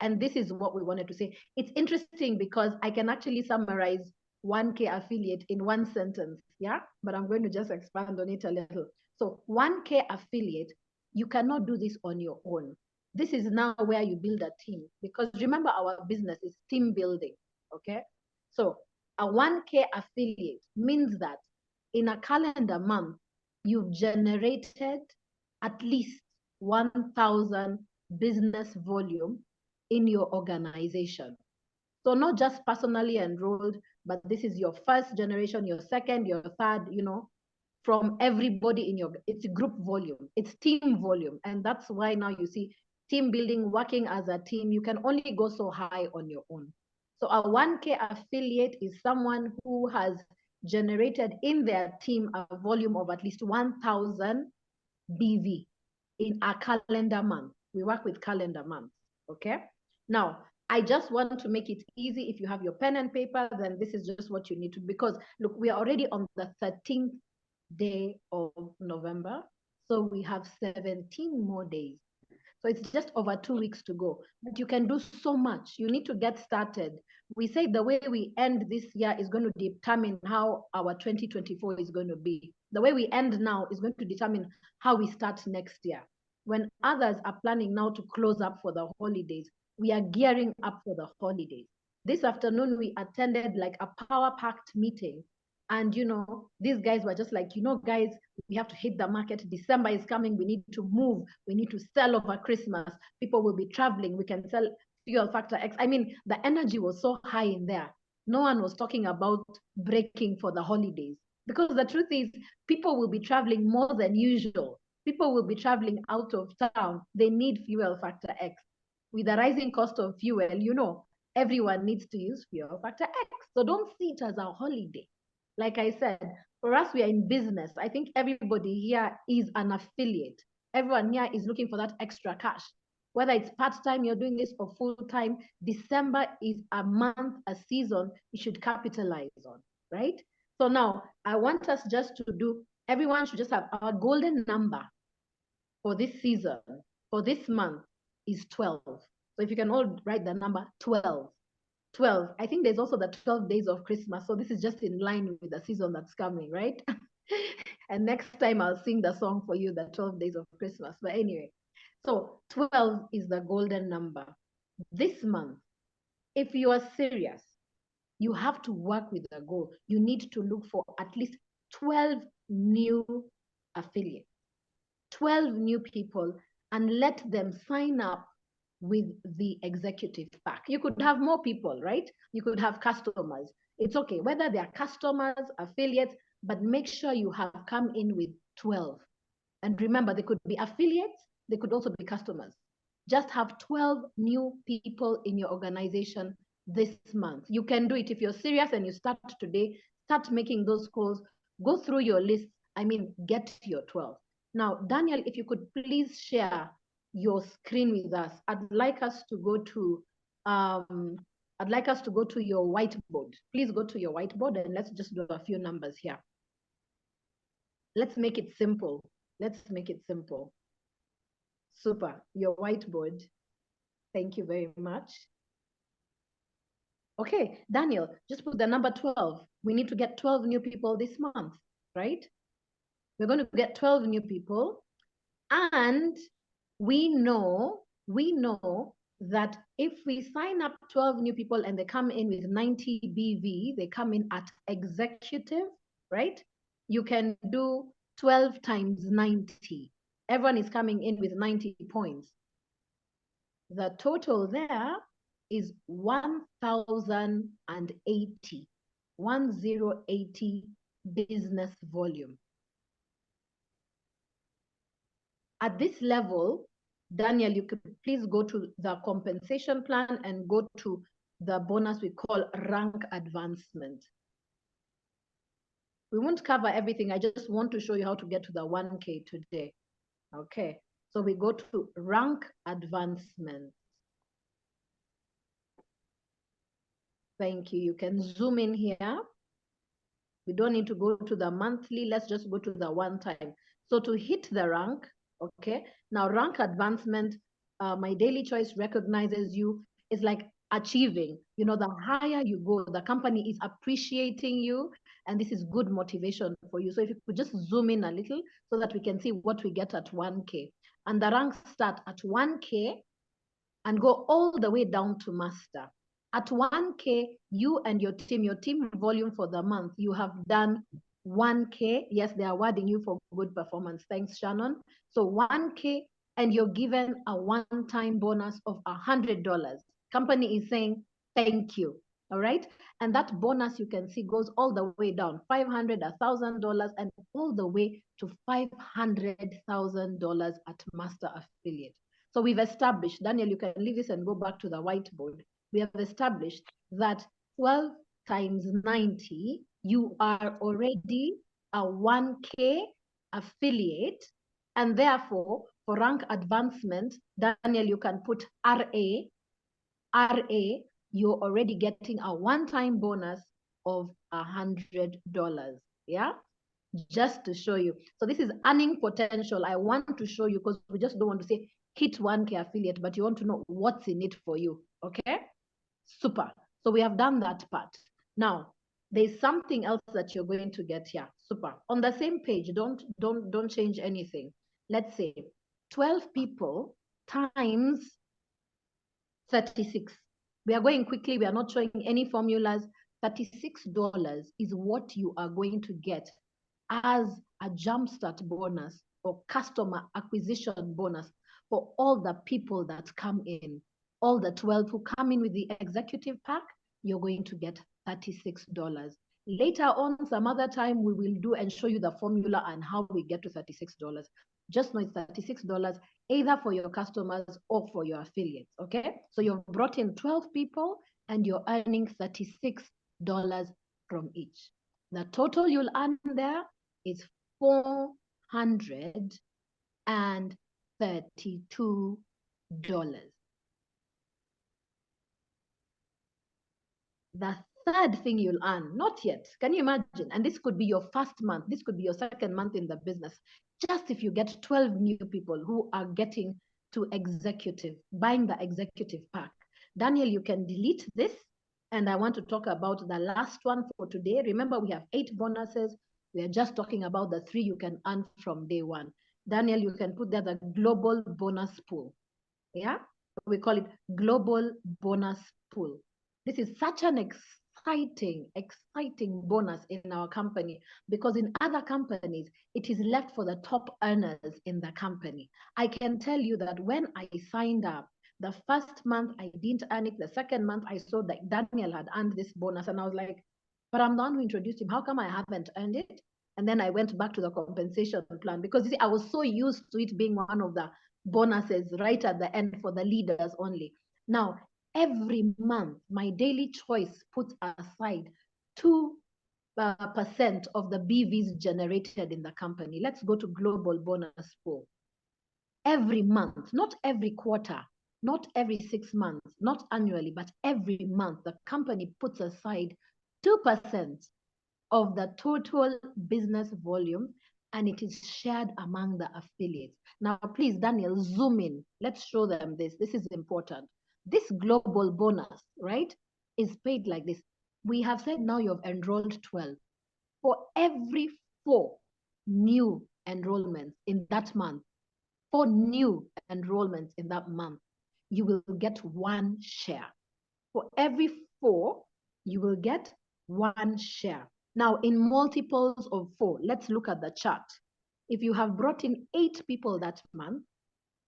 And this is what we wanted to say. It's interesting because I can actually summarize 1K affiliate in one sentence, yeah? But I'm going to just expand on it a little. So 1K affiliate, you cannot do this on your own. This is now where you build a team, because remember our business is team building, okay? So a 1K affiliate means that in a calendar month, you've generated at least 1,000 business volume in your organization. So not just personally enrolled, but this is your first generation, your second, your third, you know, from everybody in your, it's group volume, it's team volume. And that's why now you see team building, working as a team, you can only go so high on your own. So a 1K affiliate is someone who has generated in their team a volume of at least 1,000 BV in a calendar month. We work with calendar months, okay? Now, I just want to make it easy. If you have your pen and paper, then this is just what you need to, because look, we are already on the 13th day of November. So we have 17 more days. So it's just over 2 weeks to go. But you can do so much. You need to get started. We say the way we end this year is going to determine how our 2024 is going to be. The way we end now is going to determine how we start next year. When others are planning now to close up for the holidays, we are gearing up for the holidays. This afternoon, we attended like a power-packed meeting. And, you know, these guys were just like, you know, guys, we have to hit the market. December is coming. We need to move. We need to sell over Christmas. People will be traveling. We can sell fuel factor X. I mean, the energy was so high in there. No one was talking about breaking for the holidays, because the truth is people will be traveling more than usual. People will be traveling out of town. They need fuel factor X. With the rising cost of fuel, you know, everyone needs to use fuel factor X. So don't see it as a holiday. Like I said, for us, we are in business. I think everybody here is an affiliate. Everyone here is looking for that extra cash. Whether it's part-time, you're doing this, or full-time, December is a month, a season you should capitalize on, right? So now I want us just to do, everyone should just have our golden number for this season, for this month is 12. So if you can all write the number 12. 12. I think there's also the 12 days of Christmas. So this is just in line with the season that's coming, right? And next time I'll sing the song for you, the 12 days of Christmas. But anyway, so 12 is the golden number. This month, if you are serious, you have to work with a goal. You need to look for at least 12 new affiliates, 12 new people, and let them sign up with the executive pack. You could have more people, right? You could have customers. It's okay, whether they are customers, affiliates, but make sure you have come in with 12. And remember, they could be affiliates, they could also be customers. Just have 12 new people in your organization this month. You can do it. If you're serious and you start today, start making those calls, go through your list. I mean, get your 12. Now, Daniel, if you could please share your screen with us. I'd like us to go to your whiteboard. Please go to your whiteboard and let's just do a few numbers here. Let's make it simple. Let's make it simple. Super. Your whiteboard. Thank you very much. Okay, Daniel, just put the number 12. We need to get 12 new people this month, right? We're going to get 12 new people. And we know that if we sign up 12 new people and they come in with 90 BV, they come in at executive, right? You can do 12 times 90. Everyone is coming in with 90 points. The total there is 1,080, 1080 business volume. At this level, Daniel, you could please go to the compensation plan and go to the bonus we call rank advancement. We won't cover everything. I just want to show you how to get to the 1K today. Okay, so we go to rank advancement. Thank you. You can zoom in here. We don't need to go to the monthly. Let's just go to the one time. So to hit the rank, okay, now rank advancement, My Daily Choice recognizes you. It's like achieving, you know, the higher you go, the company is appreciating you, and this is good motivation for you. So if you could just zoom in a little so that we can see what we get at 1K. And the ranks start at 1K and go all the way down to master. At 1K, you and your team volume for the month, you have done 1K. Yes, they are awarding you for good performance. Thanks, Shannon. So 1K, and you're given a one-time bonus of $100. Company is saying thank you. All right. And that bonus you can see goes all the way down, $500, $1,000, and all the way to $500,000 at master affiliate. So we've established, Daniel, you can leave this and go back to the whiteboard. We have established that 12 times 90, you are already a 1K affiliate. And therefore, for rank advancement, Daniel, you can put RA, you're already getting a one-time bonus of $100. Yeah, just to show you. So this is earning potential. I want to show you because we just don't want to say hit 1K affiliate, but you want to know what's in it for you. Okay, super. So we have done that part. Now there's something else that you're going to get here. Super. On the same page, don't change anything. Let's say 12 people times 36. We are going quickly. We are not showing any formulas. $36 is what you are going to get as a jumpstart bonus or customer acquisition bonus for all the people that come in. All the 12 who come in with the executive pack, you're going to get $36. Later on, some other time, we will do and show you the formula and how we get to $36. Just know it's $36 either for your customers or for your affiliates, okay? So you've brought in 12 people and you're earning $36 from each. The total you'll earn there is $432. The third thing you'll earn, not yet, can you imagine? And this could be your first month, this could be your second month in the business. Just if you get 12 new people who are getting to executive, buying the executive pack. Daniel, you can delete this. And I want to talk about the last one for today. Remember, we have 8 bonuses. We are just talking about the 3 you can earn from day one. Daniel, you can put there the global bonus pool. Yeah, we call it global bonus pool. This is such an exciting bonus in our company, because in other companies, it is left for the top earners in the company. I can tell you that when I signed up, the first month I didn't earn it. The second month I saw that Daniel had earned this bonus, and I was like, but I'm the one who introduced him. How come I haven't earned it? And then I went back to the compensation plan, because you see, I was so used to it being one of the bonuses right at the end for the leaders only. Now, every month, My Daily Choice puts aside 2% of the BVs generated in the company. Let's go to global bonus pool. Every month, not every quarter, not every 6 months, not annually, but every month, the company puts aside 2% of the total business volume, and it is shared among the affiliates. Now, please, Daniel, zoom in. Let's show them this. This is important. This global bonus, right, is paid like this. We have said now you've enrolled 12. For every 4 new enrollments in that month, 4 new enrollments in that month, you will get 1 share. For every 4, you will get 1 share. Now, in multiples of 4, let's look at the chart. If you have brought in 8 people that month,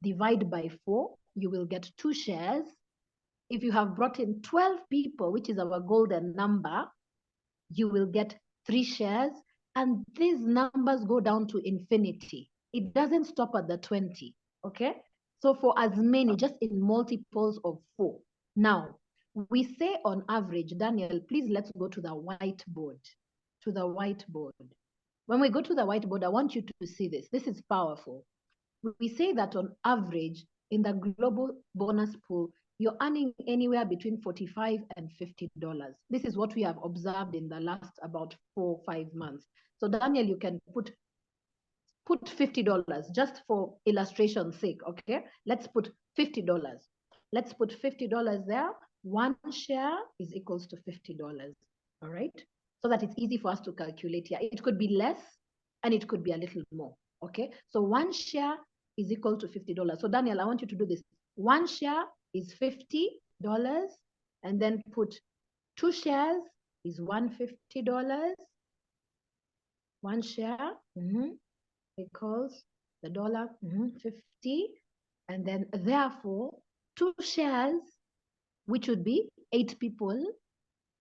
divide by 4, you will get 2 shares. If you have brought in 12 people, which is our golden number, you will get 3 shares. And these numbers go down to infinity. It doesn't stop at the 20, okay? So for as many, just in multiples of 4. Now, we say on average, Daniel, please let's go to the whiteboard. To the whiteboard. When we go to the whiteboard, I want you to see this. This is powerful. We say that on average, in the global bonus pool, you're earning anywhere between $45 and $50. This is what we have observed in the last about 4 or 5 months. So Daniel, you can put put $50 just for illustration's sake, okay? Let's put $50. Let's put $50 there. One share is equals to $50, all right? So that it's easy for us to calculate here. It could be less and it could be a little more, okay? So one share is equal to $50. So Daniel, I want you to do this. One share is $50, and then put 2 shares is $150. One share equals the dollar 50, and then therefore 2 shares, which would be 8 people,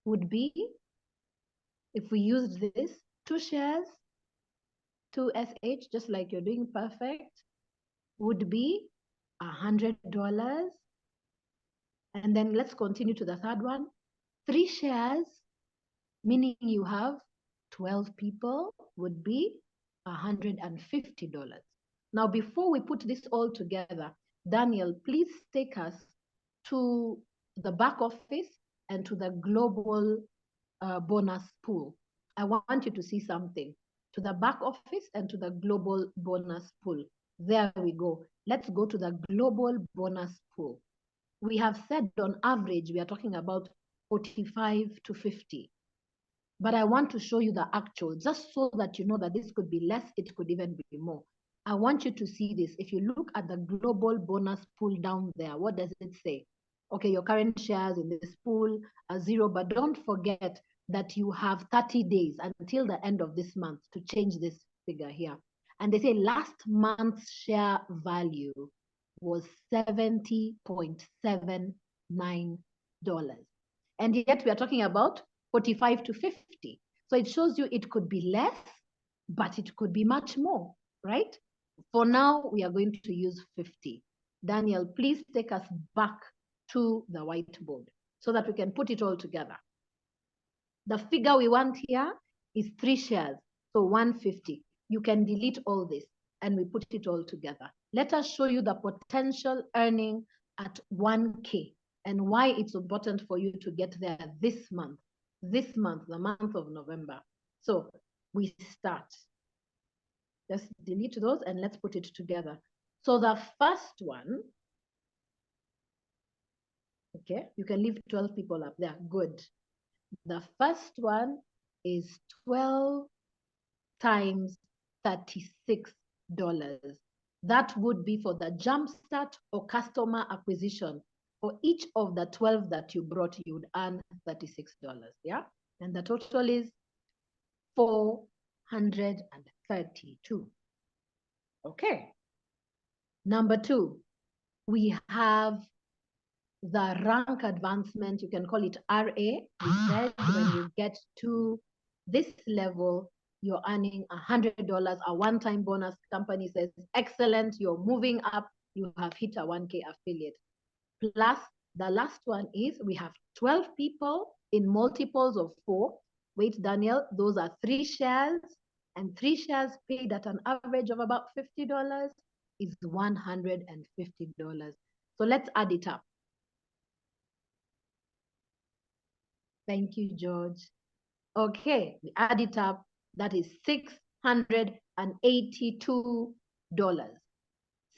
would be, if we used this, 2 shares, 2SH, just like you're doing perfect, would be $100. And then let's continue to the third one. 3 shares, meaning you have 12 people, would be $150. Now, before we put this all together, Daniel, please take us to the back office and to the global bonus pool. I want you to see something. To the back office and to the global bonus pool. There we go. Let's go to the global bonus pool. We have said on average, we are talking about 45 to 50. But I want to show you the actual, just so that you know that this could be less, it could even be more. I want you to see this. If you look at the global bonus pool down there, what does it say? Okay, your current shares in this pool are 0, but don't forget that you have 30 days until the end of this month to change this figure here. And they say last month's share value was $70.79. And yet we are talking about 45 to 50. So it shows you it could be less, but it could be much more, right? For now, we are going to use 50. Daniel, please take us back to the whiteboard so that we can put it all together. The figure we want here is 3 shares, so 150. You can delete all this and we put it all together. Let us show you the potential earning at 1K and why it's important for you to get there this month, the month of November. So we start. Just delete those and let's put it together. So the first one, okay, you can leave 12 people up there, good. The first one is 12 times $36. That would be for the jumpstart or customer acquisition. For each of the 12 that you brought, you would earn $36, yeah? And the total is 432. Okay. Number 2, we have the rank advancement. You can call it RA. We said when you get to this level, you're earning $100, a one-time bonus. Company says, excellent, you're moving up, you have hit a 1K affiliate. Plus, the last one is we have 12 people in multiples of 4. Wait, Daniel, those are 3 shares, and 3 shares paid at an average of about $50 is $150. So let's add it up. Thank you, George. Okay, we add it up. That is $682.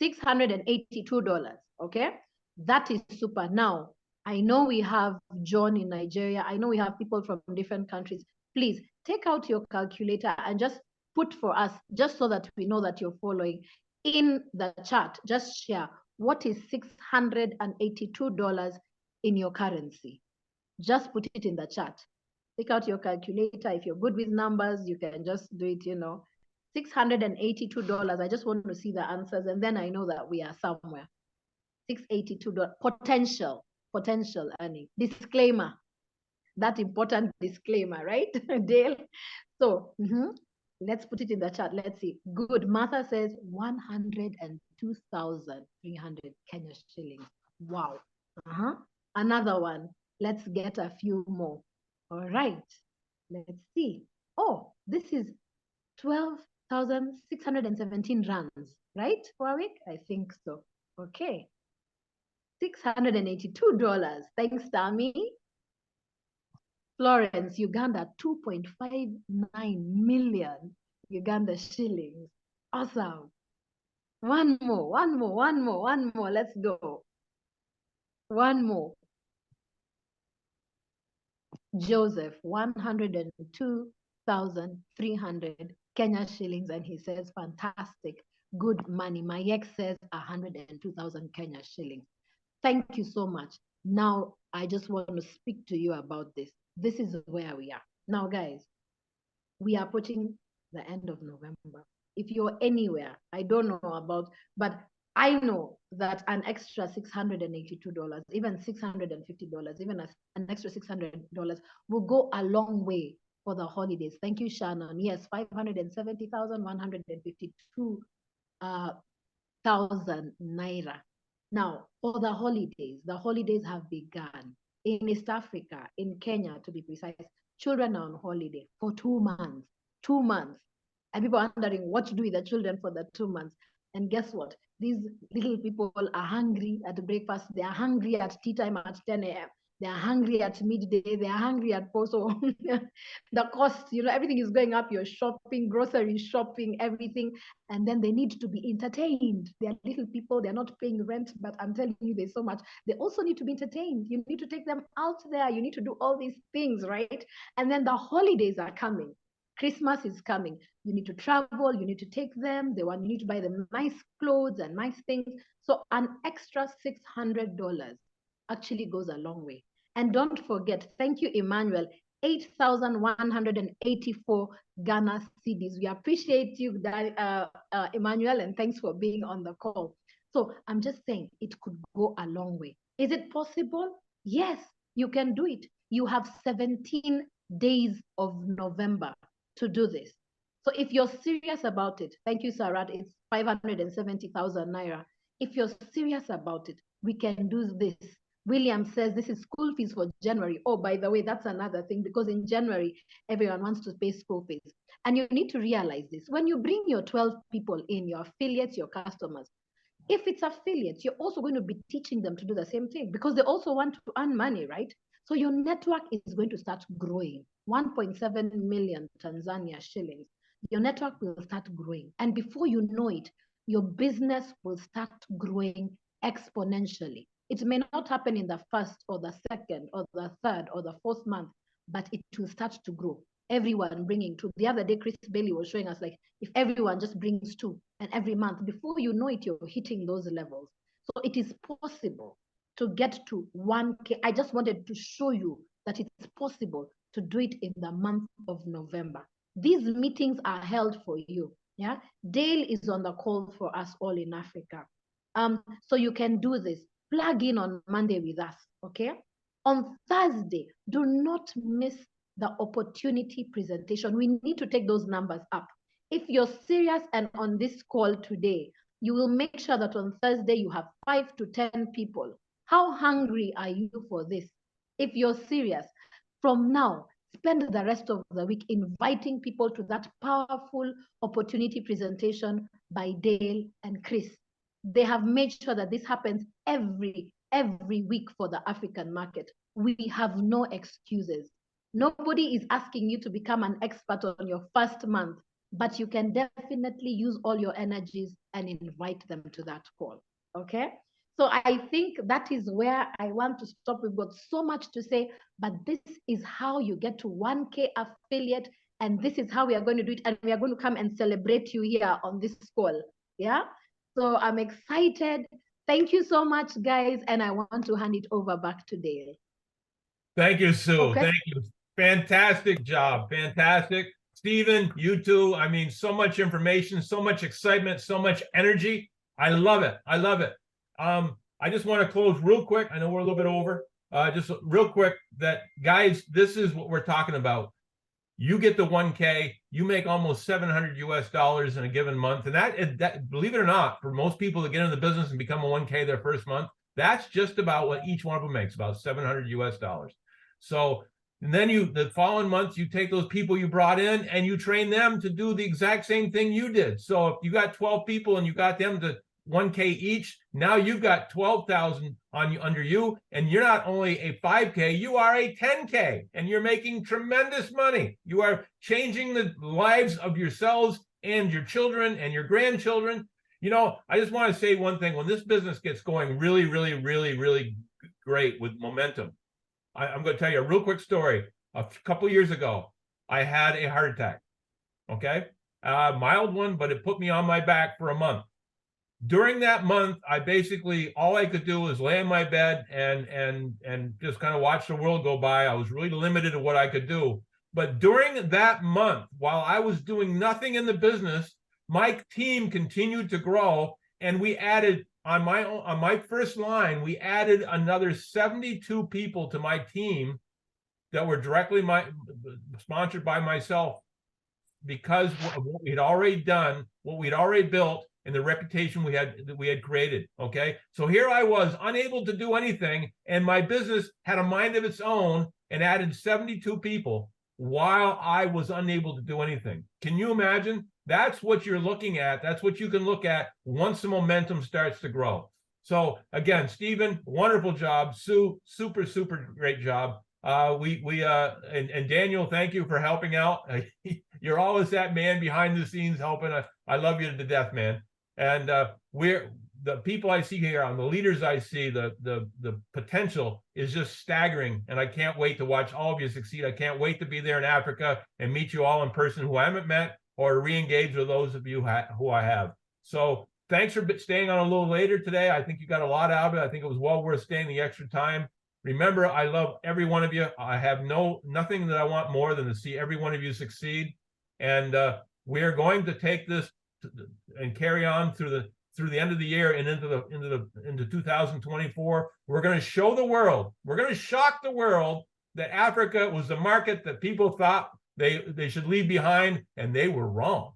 $682, okay? That is super. Now, I know we have John in Nigeria. I know we have people from different countries. Please take out your calculator and just put for us, just so that we know that you're following. In the chat, just share what is $682 in your currency. Just put it in the chat. Take out your calculator. If you're good with numbers, you can just do it, you know. $682. I just want to see the answers, and then I know that we are somewhere. $682 potential earning. Disclaimer, that important disclaimer, right, Dale? So let's put it in the chat. Let's see. Good. Martha says 102,300 Kenya shillings. Wow. Another one. Let's get a few more. All right. Let's see. Oh, this is 12,617 rands, right, for a week? I think so. Okay. $682. Thanks, Tammy. Florence, Uganda, 2.59 million Uganda shillings. Awesome. One more, one more, one more, one more. Let's go. One more. Joseph, 102,300 Kenya shillings. And he says, fantastic, good money. My ex says 102,000 Kenya shillings. Thank you so much. Now, I just want to speak to you about this. This is where we are. Now, guys, we are approaching the end of November. If you're anywhere, I don't know about, but I know that an extra $682, even $650, even an extra $600 will go a long way for the holidays. Thank you, Shannon. Yes, 570,152 thousand naira. Now, for the holidays have begun. In East Africa, in Kenya, to be precise, children are on holiday for 2 months. 2 months. And people are wondering what to do with the children for the 2 months. And guess what? These little people are hungry at breakfast. They are hungry at tea time at 10 a.m. They are hungry at midday. They are hungry at poso. The cost, everything is going up. You're shopping, grocery shopping, everything. And then they need to be entertained. They are little people. They're not paying rent, but I'm telling you, there's so much. They also need to be entertained. You need to take them out there. You need to do all these things, right? And then the holidays are coming. Christmas is coming. You need to travel. You need to take them. You need to buy them nice clothes and nice things. So an extra $600 actually goes a long way. And don't forget, thank you, Emmanuel, 8,184 Ghana cedis. We appreciate you, Emmanuel, and thanks for being on the call. So I'm just saying it could go a long way. Is it possible? Yes, you can do it. You have 17 days of November to do this. So if you're serious about it, thank you, Sarat, it's 570,000 naira. If you're serious about it, we can do this. William says this is school fees for January. Oh, by the way, that's another thing, because in January, everyone wants to pay school fees. And you need to realize this. When you bring your 12 people in, your affiliates, your customers, if it's affiliates, you're also going to be teaching them to do the same thing because they also want to earn money, right? So your network is going to start growing. 1.7 million Tanzania shillings. Your network will start growing. And before you know it, your business will start growing exponentially. It may not happen in the first or the second or the third or the fourth month, but it will start to grow. Everyone bringing 2. The other day, Chris Bailey was showing us, like, if everyone just brings 2, and every month, before you know it, you're hitting those levels. So it is possible to get to 1K. I just wanted to show you that it's possible to do it in the month of November. These meetings are held for you. Yeah, Dale is on the call for us all in Africa. So you can do this. Plug in on Monday with us, okay? On Thursday, do not miss the opportunity presentation. We need to take those numbers up. If you're serious and on this call today, you will make sure that on Thursday you have 5 to 10 people. How hungry are you for this? If you're serious, from now, spend the rest of the week inviting people to that powerful opportunity presentation by Dale and Chris. They have made sure that this happens every week for the African market. We have no excuses. Nobody is asking you to become an expert on your first month, but you can definitely use all your energies and invite them to that call, okay? So I think that is where I want to stop. We've got so much to say, but this is how you get to 1K affiliate, and this is how we are going to do it, and we are going to come and celebrate you here on this call, yeah? So I'm excited. Thank you so much, guys, and I want to hand it over back to Dale. Thank you, Sue. Okay. Thank you. Fantastic job. Fantastic. Stephen, you too. I mean, so much information, so much excitement, so much energy. I love it. I love it. I just want to close real quick. I know we're a little bit over. Just real quick that, guys, this is what we're talking about. You get the 1K, you make almost $700 US in a given month. And that, believe it or not, for most people to get into the business and become a 1K their first month, that's just about what each one of them makes, about $700 US. So, and then the following month, you take those people you brought in and you train them to do the exact same thing you did. So if you got 12 people and you got them to 1K each, now you've got 12,000 under you, and you're not only a 5K, you are a 10K, and you're making tremendous money. You are changing the lives of yourselves and your children and your grandchildren. You know, I just want to say one thing. When this business gets going really, really, really, really great with momentum, I'm going to tell you a real quick story. A couple years ago, I had a heart attack. Okay. Mild one, but it put me on my back for a month. During that month, I basically, all I could do was lay in my bed and just kind of watch the world go by. I was really limited to what I could do. But during that month, while I was doing nothing in the business, my team continued to grow, and we added on my first line, we added another 72 people to my team that were directly sponsored by myself, because of what we had already done, what we'd already built, and the reputation we had created. Okay, so here I was, unable to do anything, and my business had a mind of its own and added 72 people while I was unable to do anything. Can you imagine? That's what you're looking at. That's what you can look at once the momentum starts to grow. So again, Stephen, wonderful job. Sue, super, super great job. And Daniel, thank you for helping out. You're always that man behind the scenes helping. I love you to death, man. And we're the people I see here, on the leaders I see, the potential is just staggering. And I can't wait to watch all of you succeed. I can't wait to be there in Africa and meet you all in person who I haven't met, or to re-engage with those of you who I have. So thanks for staying on a little later today. I think you got a lot out of it. I think it was well worth staying the extra time. Remember, I love every one of you. I have nothing that I want more than to see every one of you succeed. And we are going to take this and carry on through the end of the year and into 2024. We're going to show the world. We're going to shock the world that Africa was the market that people thought they should leave behind, and they were wrong.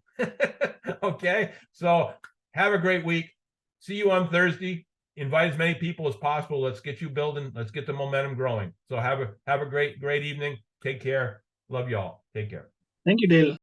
Okay, so have a great week. See you on Thursday. Invite as many people as possible. Let's get you building. Let's get the momentum growing. So have a great evening. Take care. Love y'all. Take care. Thank you, Dale.